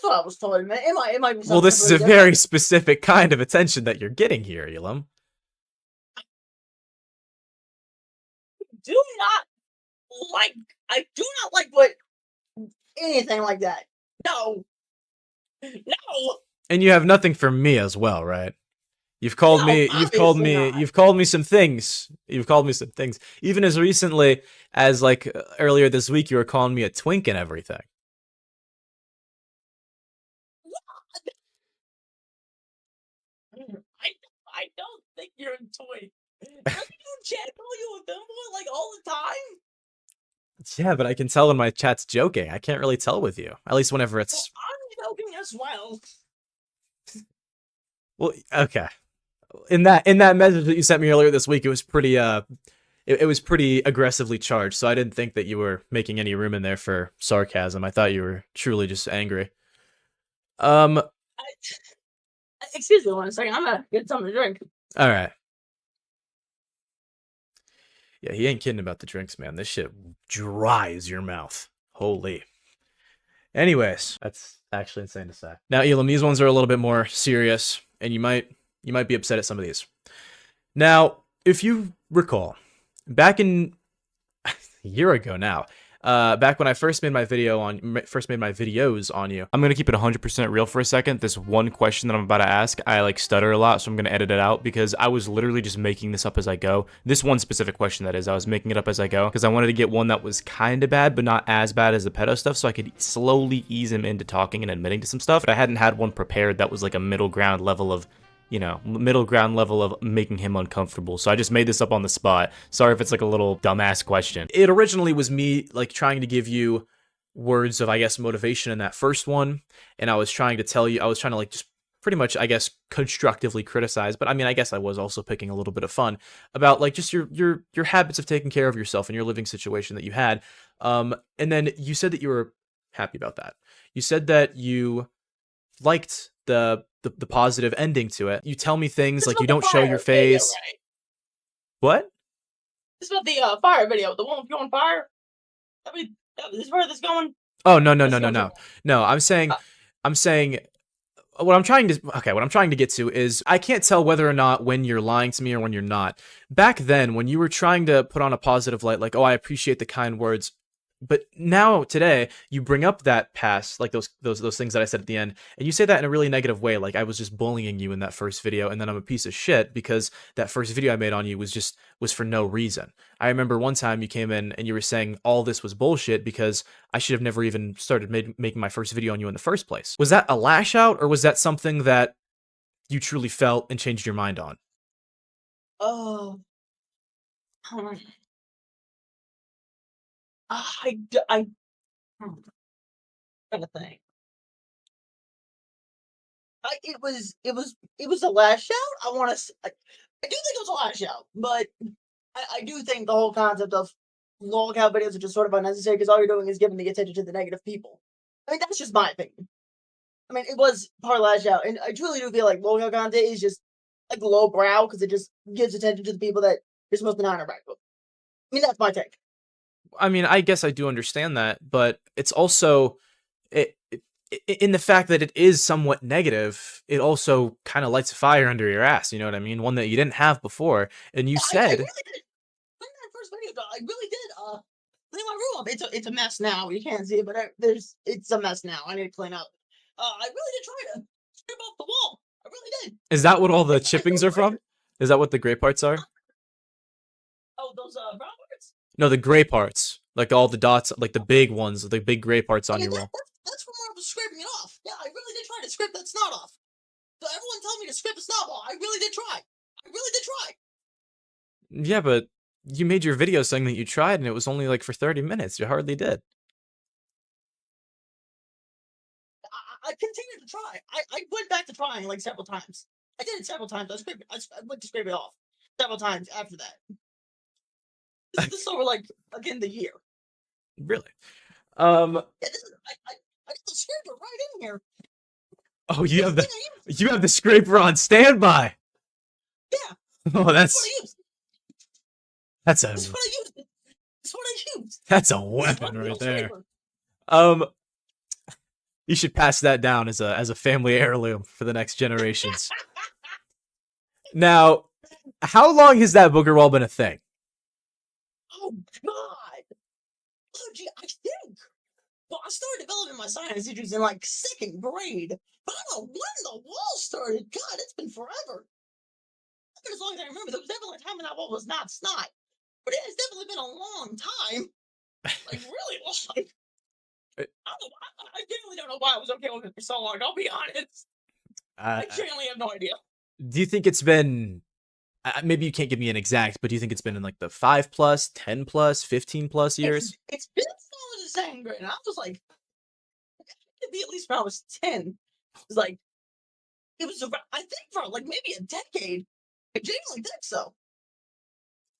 what I was told. Man, it might be. Well, this is a very specific kind of attention that you're getting here, Elum. I do not like what anything like that. No. And you have nothing for me as well, right? You've called me some things. You've called me some things. Even as recently as like earlier this week, you were calling me a twink and everything. I don't think you're a toy. Doesn't your chat call you a femboy like all the time? Yeah, but I can tell when my chat's joking. I can't really tell with you. At least whenever it's... Well, I'm joking as well. Well, okay. In that message that you sent me earlier this week, it was pretty it was pretty aggressively charged, so I didn't think that you were making any room in there for sarcasm. I thought you were truly just angry. Excuse me 1 second. I'm gonna get something to drink. All right. Yeah, he ain't kidding about the drinks, man. This shit dries your mouth. Holy. Anyways, that's actually insane to say. Now, Elam, these ones are a little bit more serious, and you might be upset at some of these. Now, if you recall, back in a year ago now, back when I first made my videos on you, I'm gonna keep it 100% real for a second. This one question that I'm about to ask, I like stutter a lot, so I'm gonna edit it out because I was literally just making this up as I go. This one specific question, that is, I was making it up as I go because I wanted to get one that was kind of bad, but not as bad as the pedo stuff, so I could slowly ease him into talking and admitting to some stuff. But I hadn't had one prepared that was like a middle ground level of making him uncomfortable. So I just made this up on the spot. Sorry if it's like a little dumbass question. It originally was me like trying to give you words of, I guess, motivation in that first one. And I was trying to like just pretty much, I guess, constructively criticize. But I mean, I guess I was also picking a little bit of fun about like just your habits of taking care of yourself and your living situation that you had. And then you said that you were happy about that. You said that you liked the positive ending to it. You tell me things like you don't show your face. Video, right? What? This is about the fire video, the one with you on fire. I mean, this is where this going. Oh no. No, I'm saying what I'm trying to get to is I can't tell whether or not when you're lying to me or when you're not. Back then, when you were trying to put on a positive light, like, oh, I appreciate the kind words. But now, today, you bring up that past, like those things that I said at the end, and you say that in a really negative way, like I was just bullying you in that first video, and then I'm a piece of shit because that first video I made on you was for no reason. I remember one time you came in and you were saying all this was bullshit because I should have never even started making my first video on you in the first place. Was that a lash out, or was that something that you truly felt and changed your mind on? Oh. I'm trying to think. It was a lash out. I do think it was a lash out, but I do think the whole concept of lolcow videos are just sort of unnecessary because all you're doing is giving the attention to the negative people. I mean, that's just my opinion. I mean, it was part lash out, and I truly do feel like lolcow content is just like lowbrow because it just gives attention to the people that you're supposed to not interact with. I mean, that's my take. I mean, I guess I do understand that, but it's also in the fact that it is somewhat negative. It also kind of lights a fire under your ass. You know what I mean? One that you didn't have before, and you I said, really did. When that first video, I really did. Clean my room up. It's a mess now. You can't see it, but it's a mess now. I need to clean up. I really did try to strip off the wall. I really did. is that what all the chippings are from? Is that what the gray parts are? Oh, those brown parts? No, the gray parts, like all the dots, like the big ones, the big gray parts on I mean, your wall. that's from where I was scraping it off. Yeah, I really did try to scrape that snot off. So everyone tells me to scrape a snot ball. I really did try. I really did try. Yeah, but you made your video saying that you tried, and it was only like for 30 minutes. You hardly did. I continued to try. I went back to trying like several times. I did it several times. I went to scrape it off several times after that. This is over like again the year. Really? Yeah, this is, I got the scraper right in here. Oh, you have the scraper on standby. Yeah. Oh, That's what I used. that's a That's what I used. That's what I used. that's a This weapon little right there. scraper. You should pass that down as a family heirloom for the next generations. Now, how long has that booger wall been a thing? Oh God. Oh gee, I think. Well, I started developing my sinus issues in like second grade. But I don't know when the wall started. God, it's been forever. It's been as long as I remember. There was definitely a time when that wall was not snot. But it has definitely been a long time. Like really long. I don't know. I genuinely don't know why I was okay with it for so long. I'll be honest. I genuinely have no idea. Do you think it's been? Maybe you can't give me an exact, but do you think it's been in like the 5+, 10+, 15+ years? It's been since I was in second grade, and I was like, it could be at least when I was 10. It was like, it was around, I think for like maybe a decade. I genuinely think so.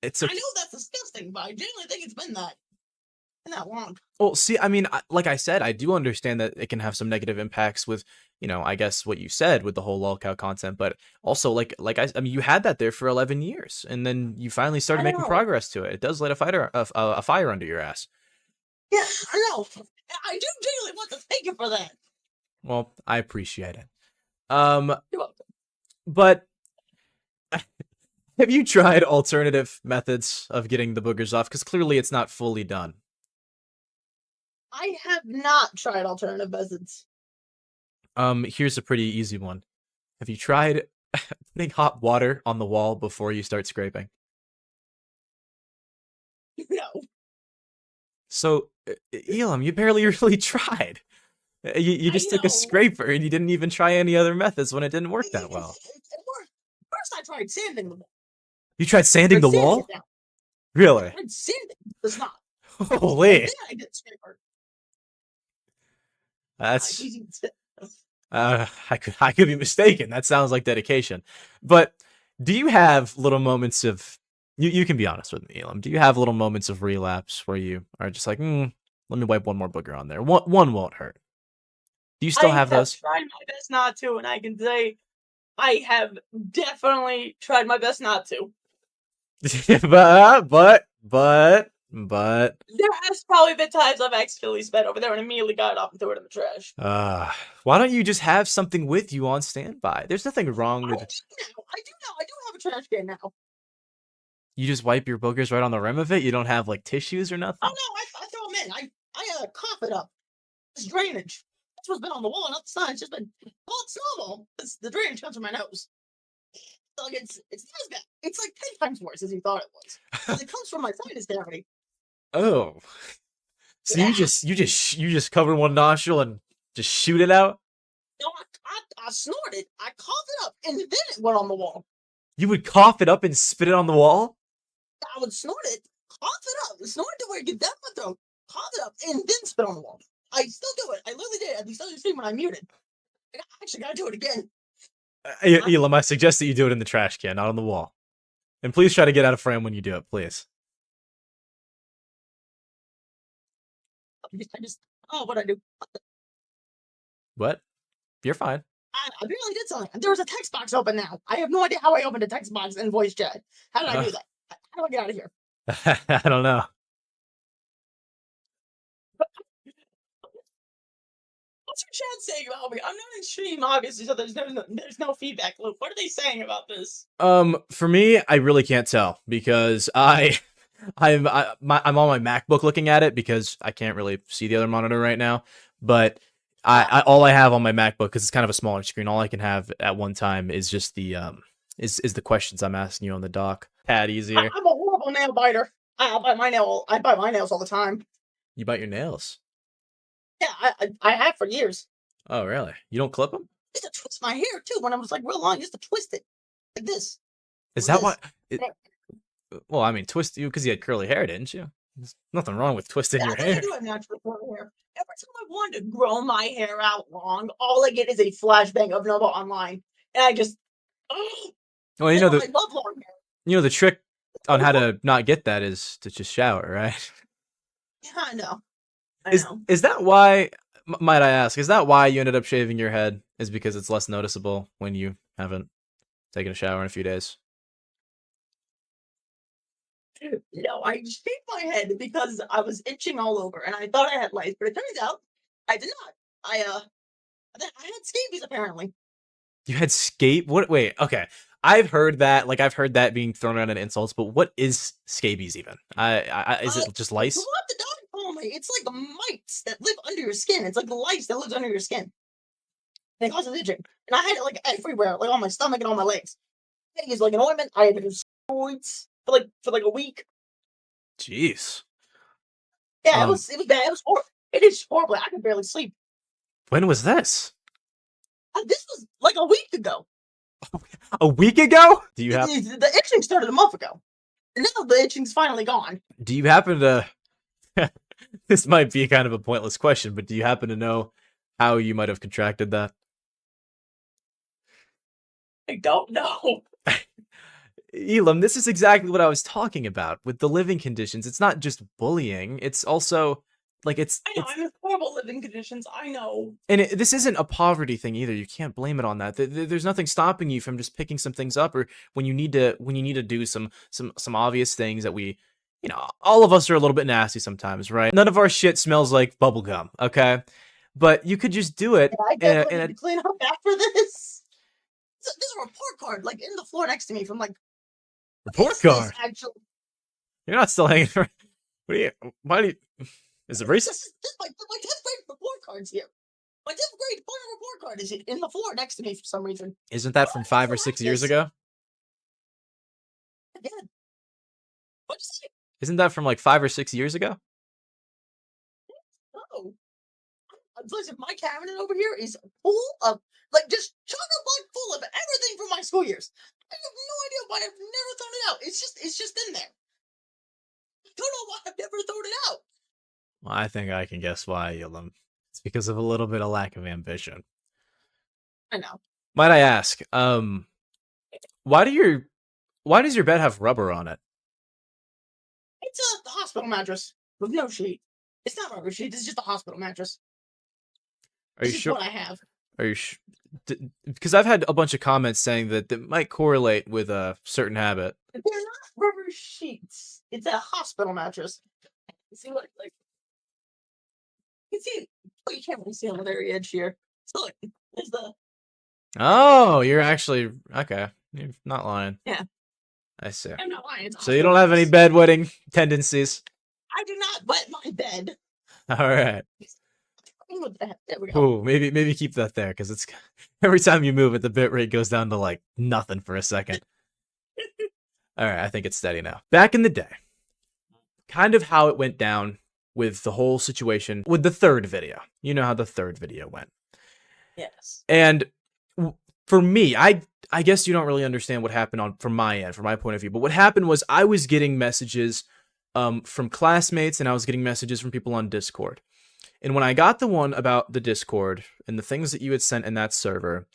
It's I know that's disgusting, but I genuinely think it's been that long. Well, see, I mean, like I said, I do understand that it can have some negative impacts with, I guess what you said with the whole lolcow content, but also like I mean, you had that there for 11 years, and then you finally started making progress to it. It does light a fire under your ass. Yeah, I know. I do genuinely want to thank you for that. Well, I appreciate it. You're welcome. But have you tried alternative methods of getting the boogers off? Because clearly it's not fully done. I have not tried alternative methods. Here's a pretty easy one. Have you tried putting hot water on the wall before you start scraping? No. So, Elam, you barely really tried. You just took a scraper and you didn't even try any other methods when it didn't work that well. First, I tried sanding the wall. You tried sanding the wall? Really? I tried sanding the snot. Holy. Then I did scraper. That's I could be mistaken. That sounds like dedication. But do you have little moments of you can be honest with me, Elam. Do you have little moments of relapse where you are just like, let me wipe one more booger on there. One won't hurt. Do you still have those? I have tried my best not to, and I can say I have definitely tried my best not to. but there has probably been times I've accidentally sped over there and immediately got it up and threw it in the trash. Why don't you just have something with you on standby? There's nothing wrong with it. I do have a trash can now. You just wipe your boogers right on the rim of it? You don't have like tissues or nothing? Oh no, I throw them in. I cough it up. It's drainage. That's what's been on the wall, not the sun. It's just been it's normal. The drainage comes from my nose. So like it's not as bad. It's like 10 times worse as you thought it was. Because it comes from my sinus cavity. Oh. So yeah. you just cover one nostril and just shoot it out? No, I snorted, I coughed it up, and then it went on the wall. You would cough it up and spit it on the wall? I would snort it, cough it up, snort it to where it gets down my throat, cough it up, and then spit on the wall. I still do it. I literally did it at the start of the stream when I muted. I actually gotta do it again. Elam, I suggest that you do it in the trash can, not on the wall. And please try to get out of frame when you do it, please. Oh, what I do? What? You're fine. I barely did something. There was a text box open now. I have no idea how I opened a text box in voice chat. How did I do that? How do I get out of here? I don't know. What's your chat saying about me? I'm not in stream, obviously, so there's no feedback loop. What are they saying about this? For me, I really can't tell because I'm on my MacBook looking at it because I can't really see the other monitor right now. But all I have on my MacBook, because it's kind of a smaller screen, all I can have at one time is just the is the questions I'm asking you on the dock. Pad easier. I'm a horrible nail biter. I bite my nails all the time. You bite your nails? Yeah, I have for years. Oh, really? You don't clip them? I used to twist my hair too when I was like real long. I used to twist it like this. Is that why? Well, I mean, twist you because you had curly hair, didn't you? There's nothing wrong with twisting your hair. I do have natural curly hair. Every time I want to grow my hair out long, all I get is a flashbang of Nova Online, and I just. Well, I love long hair. You know the trick on how to not get that is to just shower, right? Yeah, I know. Is that why? Might I ask? Is that why you ended up shaving your head? Is because it's less noticeable when you haven't taken a shower in a few days? No, I shaved my head because I was itching all over, and I thought I had lice, but it turns out I did not. I had scabies apparently. You had scape? What? Wait. Okay. I've heard that. Like I've heard that being thrown around in insults. But what is scabies even? Is it just lice? What the dog told me? It's like mites that live under your skin. It's like the lice that lives under your skin. They cause itching, and I had it like everywhere, like on my stomach and on my legs. I used like an ointment. I had to do steroids for like a week. Jeez. Yeah, it was bad. It was horrible. It is horrible. I could barely sleep. When was this? This was like a week ago. A week ago? Do you have the itching started a month ago, and now the itching's finally gone. Do you happen to? This might be kind of a pointless question, but do you happen to know how you might have contracted that? I don't know. Elam, this is exactly what I was talking about with the living conditions. It's not just bullying; it's also like I know. I'm in horrible living conditions. I know. And this isn't a poverty thing either. You can't blame it on that. There's nothing stopping you from just picking some things up, or when you need to do some obvious things that we, all of us are a little bit nasty sometimes, right? None of our shit smells like bubblegum, okay? But you could just do it. Yeah, I definitely need to clean up after this. There's a report card like in the floor next to me from like. Report card. Actually, you're not still hanging. What do you? Why do you? Is it racist? This my 10th grade report card's here. My 10th grade report card is in the floor next to me for some reason. Isn't that from 5 or 6 years ago? Again. What'd you say? Isn't that from like 5 or 6 years ago? No. Listen, my cabinet over here is full of, like, just chock-a-block full of everything from my school years. I have no idea why I've never thrown it out. It's just in there. I don't know why I've never thrown it out. Well, I think I can guess why, Elum. It's because of a little bit of lack of ambition. I know. Might I ask, why does your bed have rubber on it? It's a hospital mattress with no sheet. It's not rubber sheet. It's just a hospital mattress. Are you This is sure? what I have. Are you because I've had a bunch of comments saying that might correlate with a certain habit. They're not rubber sheets. It's a hospital mattress. See what like? You can see. Oh, you can't really see on the very edge here. So look, there's the. Oh, you're actually okay. You're not lying. Yeah. I see. I'm not lying. So you don't have any bedwetting tendencies. I do not wet my bed. All right. There we go. Ooh, maybe keep that there because it's every time you move it, the bit rate goes down to like nothing for a second. All right, I think it's steady now. Back in the day, kind of how it went down with the whole situation with the third video. You know how the third video went. Yes. And for me, I guess you don't really understand what happened from my end, from my point of view. But what happened was I was getting messages from classmates, and I was getting messages from people on Discord. And when I got the one about the Discord and the things that you had sent in that server,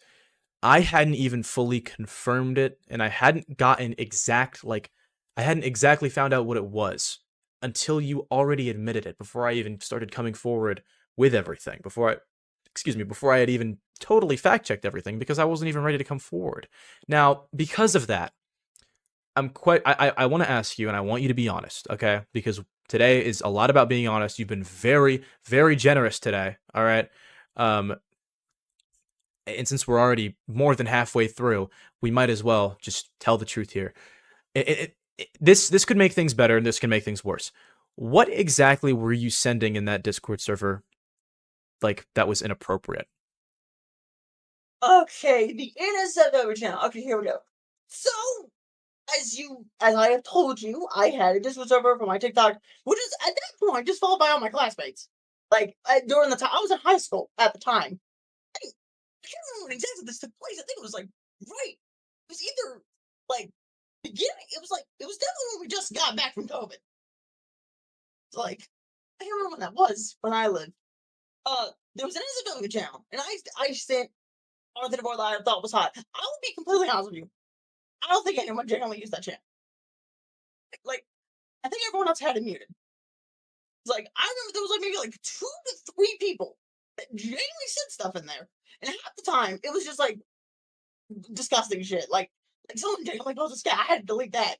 I hadn't even fully confirmed it, and I hadn't gotten I hadn't exactly found out what it was. until you already admitted it, before I even started coming forward with everything, before I had even totally fact-checked everything, because I wasn't even ready to come forward. Now, because of that, I want to ask you, and I want you to be honest, okay? Because today is a lot about being honest. You've been very, very generous today, all right? And since we're already more than halfway through, we might as well just tell the truth here. This could make things better, and this can make things worse. What exactly were you sending in that Discord server, like, that was inappropriate? Okay, the innocent over channel. Okay, here we go. So, as I have told you, I had a Discord server for my TikTok, which is at that point just followed by all my classmates. Like during the time I was in high school at the time. I can't remember when exactly this took place. I think it was like right. It was either like beginning. It was definitely when we just got back from COVID. So, like, I can't remember when that was when I lived. There was an Instagram channel, and I sent onto the board that I thought was hot. I will be completely honest with you. I don't think anyone genuinely used that channel. Like, I think everyone else had it muted. It's like, I remember there was like maybe like 2 to 3 people that genuinely said stuff in there. And half the time, it was just like disgusting shit. Like someone genuinely posted this guy. I had to delete that.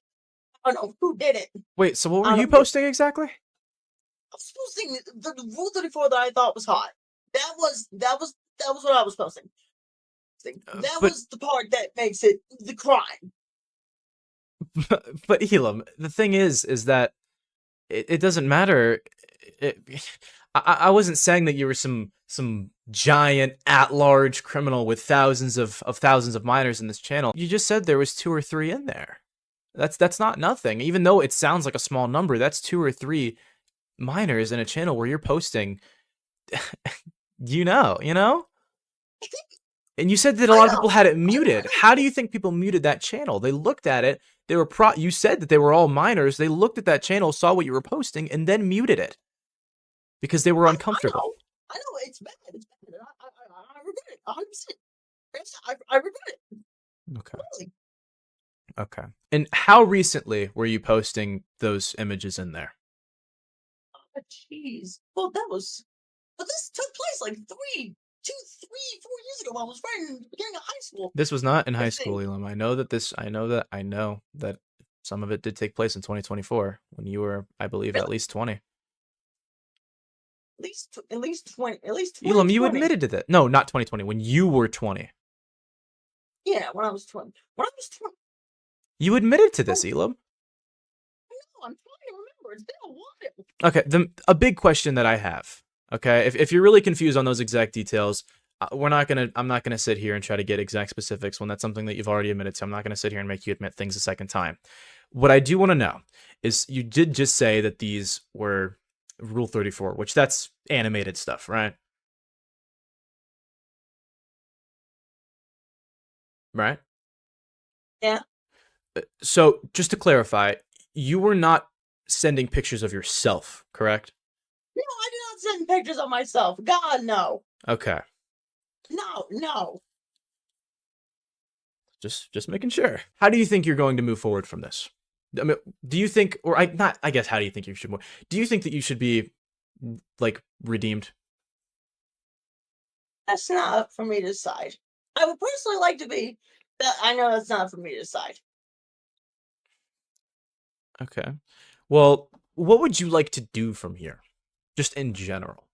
I don't know who did it. Wait, so what were you posting exactly? I was posting the Rule 34 that I thought was hot. That was what I was posting. That was the part that makes it the crime. But Elam, the thing is that it doesn't matter. I wasn't saying that you were some giant at-large criminal with thousands of minors in this channel. You just said there was 2 or 3 in there. That's not nothing. Even though it sounds like a small number, that's 2 or 3 minors in a channel where you're posting. you know. And you said that a lot of people had it muted. How do you think people muted that channel? They looked at it. They were you said that they were all minors. They looked at that channel, saw what you were posting, and then muted it because they were uncomfortable. I know it's bad. It's bad. I regret it 100%. I regret it. Okay. Really. Okay. And how recently were you posting those images in there? Oh, jeez. Well, this took place like 2, 3, 4 years ago. I was right in the beginning of high school. This was not in high school, Elam. I know that some of it did take place in 2024 when you were, I believe, at least 20. At least 20. Elam, you admitted to that. No, not 2020. When you were 20. Yeah, when I was 20. You admitted to this, Elam. No, I'm trying to remember. It's been a while. Okay, a big question that I have. Okay, if you're really confused on those exact details, I'm not gonna sit here and try to get exact specifics when that's something that you've already admitted to. I'm not gonna sit here and make you admit things a second time. What I do want to know is you did just say that these were Rule 34, which that's animated stuff, right? Right? Yeah. So just to clarify, you were not sending pictures of yourself, correct? No, I did not send pictures of myself. God, no. Okay. No. Just making sure. How do you think you're going to move forward from this? I mean, do you think, or I guess, how do you think you should move? Do you think that you should be, like, redeemed? That's not up for me to decide. I would personally like to be, but I know that's not for me to decide. Okay. Well, what would you like to do from here? Just in general.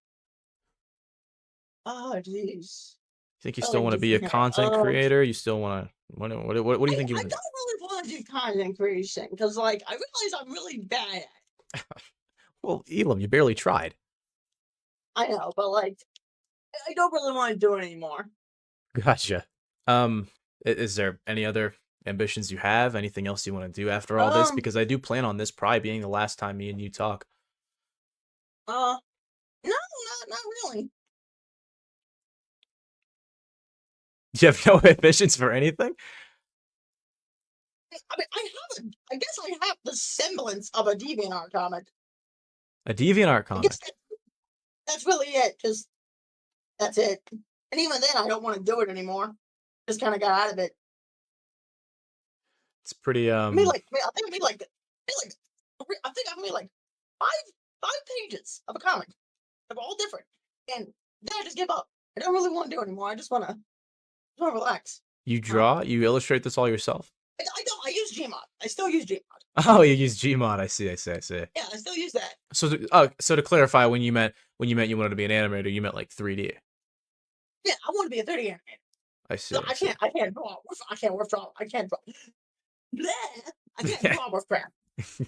Oh, jeez. Think you still want to be a content creator? You still want to? What do you think you I want to do? don't really want to do content creation because, like, I realize I'm really bad at it. Well, Elam, you barely tried. I know, but like, I don't really want to do it anymore. Gotcha. Is there any other ambitions you have? Anything else you want to do after all this? Because I do plan on this probably being the last time me and you talk. No, not really. Do you have no ambitions for anything? I mean, I guess I have the semblance of a DeviantArt comment. A DeviantArt comment? That's really it. Just, that's it. And even then, I don't want to do it anymore. Just kind of got out of it. It's pretty, I think I've made like five pages of a comic. They're all different. And then I just give up. I don't really want to do it anymore. I just want to relax. You draw? You illustrate this all yourself? I don't. I use Gmod. I still use Gmod. Oh, you use Gmod. I see. Yeah, I still use that. So to clarify, when you meant you wanted to be an animator, you meant like 3D. Yeah, I want to be a 30 animator. I see. So I can't draw. I can't draw. I can't draw. Bleh. I can't draw with crap.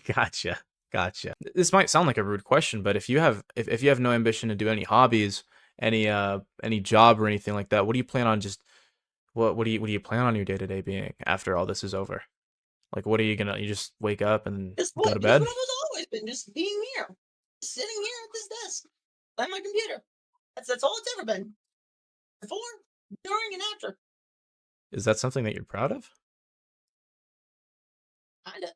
Gotcha. This might sound like a rude question, but if you have no ambition to do any hobbies, any job or anything like that, what do you plan on what do you plan on your day-to-day being after all this is over? Like, what are you just wake up and go to bed? Just what I've always been, just being here. Just sitting here at this desk. At my computer. That's all it's ever been. Before, during, and after. Is that something that you're proud of? Kinda.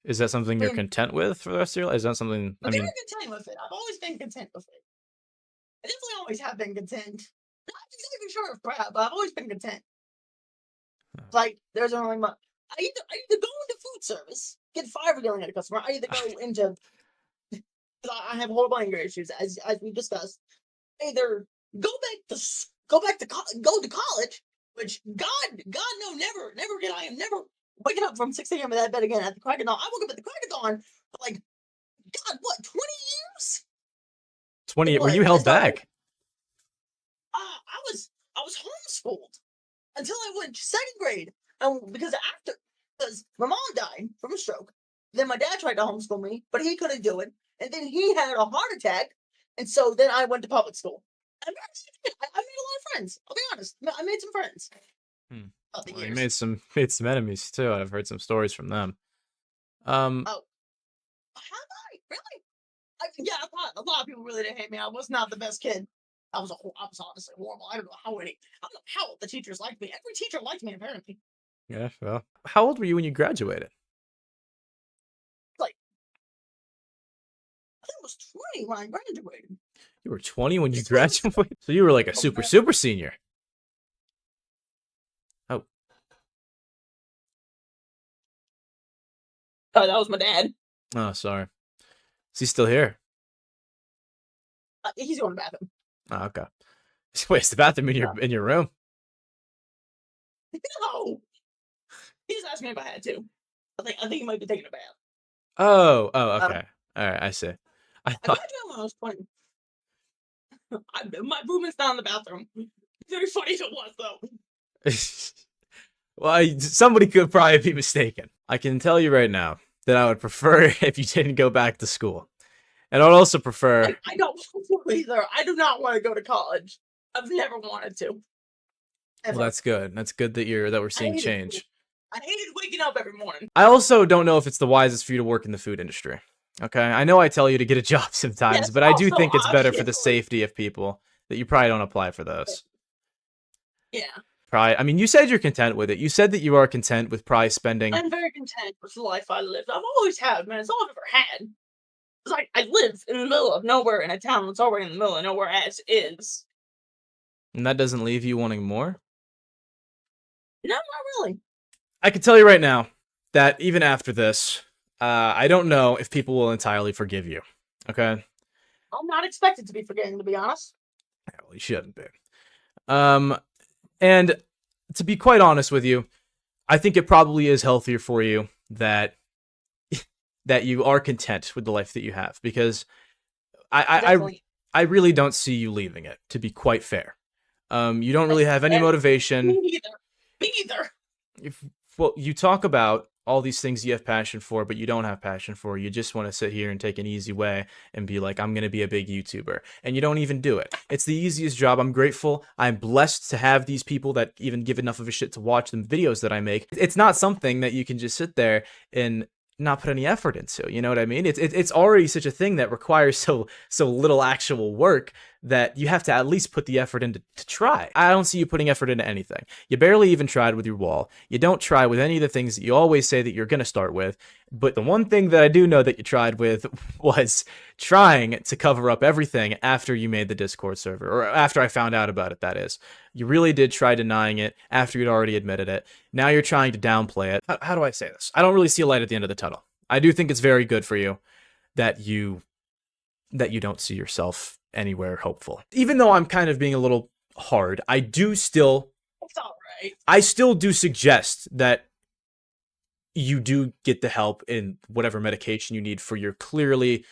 Is that something you're content with for the rest of your life? Is that something, I'm very content with it. I've always been content with it. I definitely always have been content. Not exactly sure of proud, but I've always been content. Like, there's only much. I either go into food service, get fired for yelling at a customer. I either go into. I have horrible anger issues, as we discussed. Either go to college, which God no, never again. I am never waking up from 6 a.m. in that bed again at the crack of dawn. I woke up at the crack of dawn for like, God, what, 20 years? 20. Were you held back? I was homeschooled until I went second grade, because my mom died from a stroke. Then my dad tried to homeschool me, but he couldn't do it. And then he had a heart attack, and so then I went to public school. I made a lot of friends. I'll be honest. I made some friends. Well, you made some enemies too. I've heard some stories from them. Oh, have I really? Yeah, a lot of people really didn't hate me. I was not the best kid. I was honestly horrible. I don't know how the teachers liked me. Every teacher liked me, apparently. Yeah, well, how old were you when you graduated? Like, I think I was 20 when I graduated. You were 20 when you graduated? So you were like a super senior. Oh. Oh, that was my dad. Oh, sorry. Is he still here? He's going to the bathroom. Oh, okay. Wait, is the bathroom in your room? No. He just asked me if I had to. I think he might be taking a bath. Oh, okay. All right, I see. I thought. I graduated when I was 20. My roommate's not in the bathroom. Very funny if it was, though. Well, somebody could probably be mistaken. I can tell you right now that I would prefer if you didn't go back to school. And I'd also prefer... I don't want to either. I do not want to go to college. I've never wanted to. Ever. Well, that's good. That's good that we're seeing change. I hated waking up every morning. I also don't know if it's the wisest for you to work in the food industry. Okay? I know I tell you to get a job sometimes, Yes, but I do also, think it's better for the obviously. safety of people that you probably don't apply for those. Yeah. Probably. I mean, you said you're content with it. You said that you are content with probably spending... I'm very content with the life I lived. I've always had, man. It's all I've ever had. It's like I live in the middle of nowhere in a town that's already in the middle of nowhere as is. And that doesn't leave you wanting more? No, not really. I can tell you right now that even after this, I don't know if people will entirely forgive you. Okay? I'm not expected to be forgetting, to be honest. Yeah, well, you shouldn't be. And to be quite honest with you, I think it probably is healthier for you that you are content with the life that you have, because I really don't see you leaving it, to be quite fair. You don't really have any motivation. Me either. Well, you talk about all these things you have passion for, but you don't have passion for. You just want to sit here and take an easy way and be like, I'm going to be a big YouTuber. And you don't even do it. It's the easiest job. I'm grateful. I'm blessed to have these people that even give enough of a shit to watch the videos that I make. It's not something that you can just sit there and not put any effort into. You know what I mean? It's already such a thing that requires so little actual work that you have to at least put the effort into to try. I don't see you putting effort into anything. You barely even tried with your wall. You don't try with any of the things that you always say that you're going to start with. But the one thing that I do know that you tried with was trying to cover up everything after you made the Discord server, or after I found out about it, that is. You really did try denying it after you'd already admitted it. Now you're trying to downplay it. How do I say this? I don't really see a light at the end of the tunnel. I do think it's very good for you that you don't see yourself anywhere hopeful. Even though I'm kind of being a little hard, I still do suggest that you do get the help in whatever medication you need for your clearly,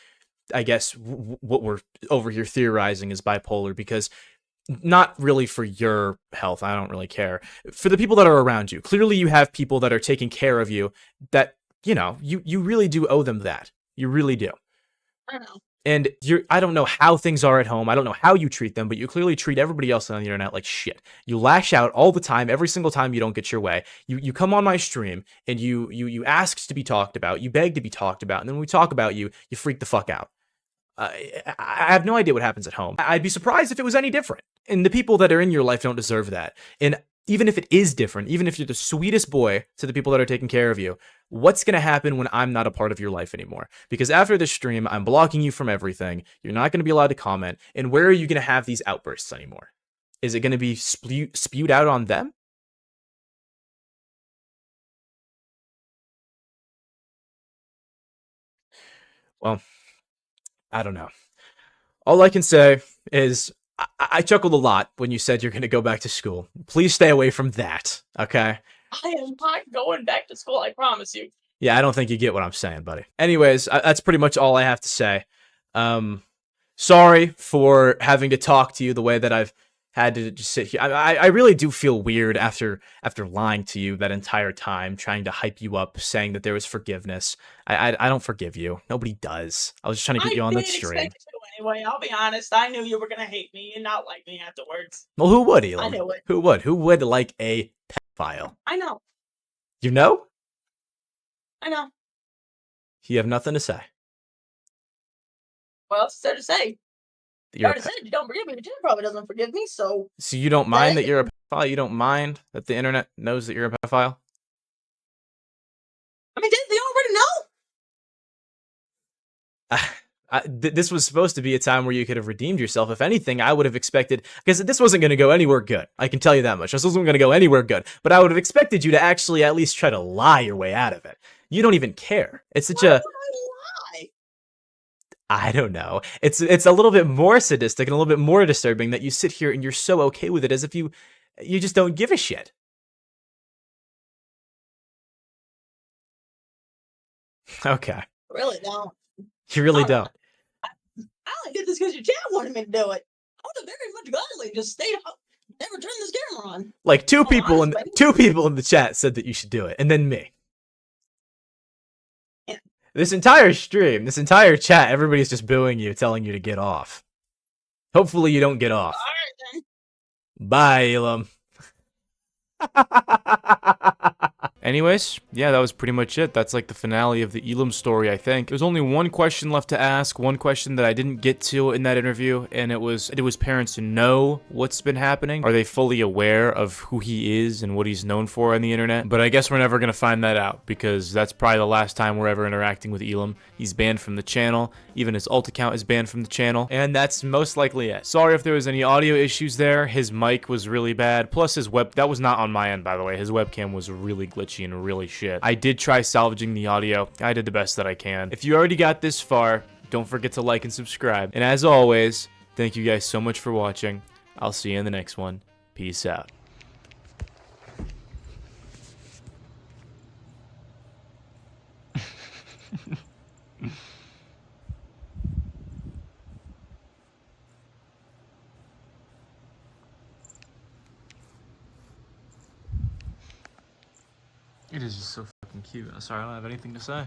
I guess, what we're over here theorizing is bipolar, because not really for your health, I don't really care. For the people that are around you, clearly you have people that are taking care of you that, you know, you really do owe them that. You really do. I know. And I don't know how things are at home. I don't know how you treat them, but you clearly treat everybody else on the internet like shit. You lash out all the time, every single time you don't get your way. You come on my stream and you ask to be talked about, you beg to be talked about, and then when we talk about you, you freak the fuck out. I have no idea what happens at home. I'd be surprised if it was any different. And the people that are in your life don't deserve that. And even if it is different, even if you're the sweetest boy to the people that are taking care of you, what's going to happen when I'm not a part of your life anymore? Because after this stream, I'm blocking you from everything. You're not going to be allowed to comment. And where are you going to have these outbursts anymore? Is it going to be spewed out on them? Well, I don't know. All I can say is I chuckled a lot when you said you're going to go back to school. Please stay away from that, okay? I am not going back to school, I promise you. Yeah, I don't think you get what I'm saying, buddy. Anyways, that's pretty much all I have to say. Sorry for having to talk to you the way that I've had to just sit here. I really do feel weird after lying to you that entire time, trying to hype you up, saying that there was forgiveness. I don't forgive you. Nobody does. I was just trying to get you on that stream. Expect you to anyway, I'll be honest. I knew you were gonna hate me and not like me afterwards. Well, who would, Elam? I knew it. Who would? Who would like a pedophile? I know. You know? I know. You have nothing to say. What else is there to say? You You're already said you don't forgive me, but Jen probably doesn't forgive me, so... So you don't mind that you're a pedophile? You don't mind that the internet knows that you're a pedophile? I mean, didn't they already know? This was supposed to be a time where you could have redeemed yourself. If anything, I would have expected... Because this wasn't going to go anywhere good. I can tell you that much. This wasn't going to go anywhere good. But I would have expected you to actually at least try to lie your way out of it. You don't even care. It's such a... I don't know. It's a little bit more sadistic and a little bit more disturbing that you sit here and you're so okay with it as if you just don't give a shit. Okay. I really don't. You really don't. I only did this because your chat wanted me to do it. I would have very much gladly just stayed up, never turned this camera on. Like two people in the chat said that you should do it, and then me. Yeah. This entire stream, this entire chat, everybody's just booing you, telling you to get off. Hopefully you don't get off. All right, then. Bye, Elum. Anyways, yeah, that was pretty much it. That's like the finale of the Elum story, I think. There's only one question left to ask, one question that I didn't get to in that interview, and it was parents to know what's been happening. Are they fully aware of who he is and what he's known for on the internet? But I guess we're never gonna find that out, because that's probably the last time we're ever interacting with Elum. He's banned from the channel, even his alt account is banned from the channel, and that's most likely it. Sorry if there was any audio issues there. His mic was really bad, plus his that was not on my end, by the way. His webcam was really glitchy and really shit. I did try salvaging the audio. I did the best that I can. If you already got this far, don't forget to like and subscribe. And as always, thank you guys so much for watching. I'll see you in the next one. Peace out. It is just so fucking cute. Sorry, I don't have anything to say.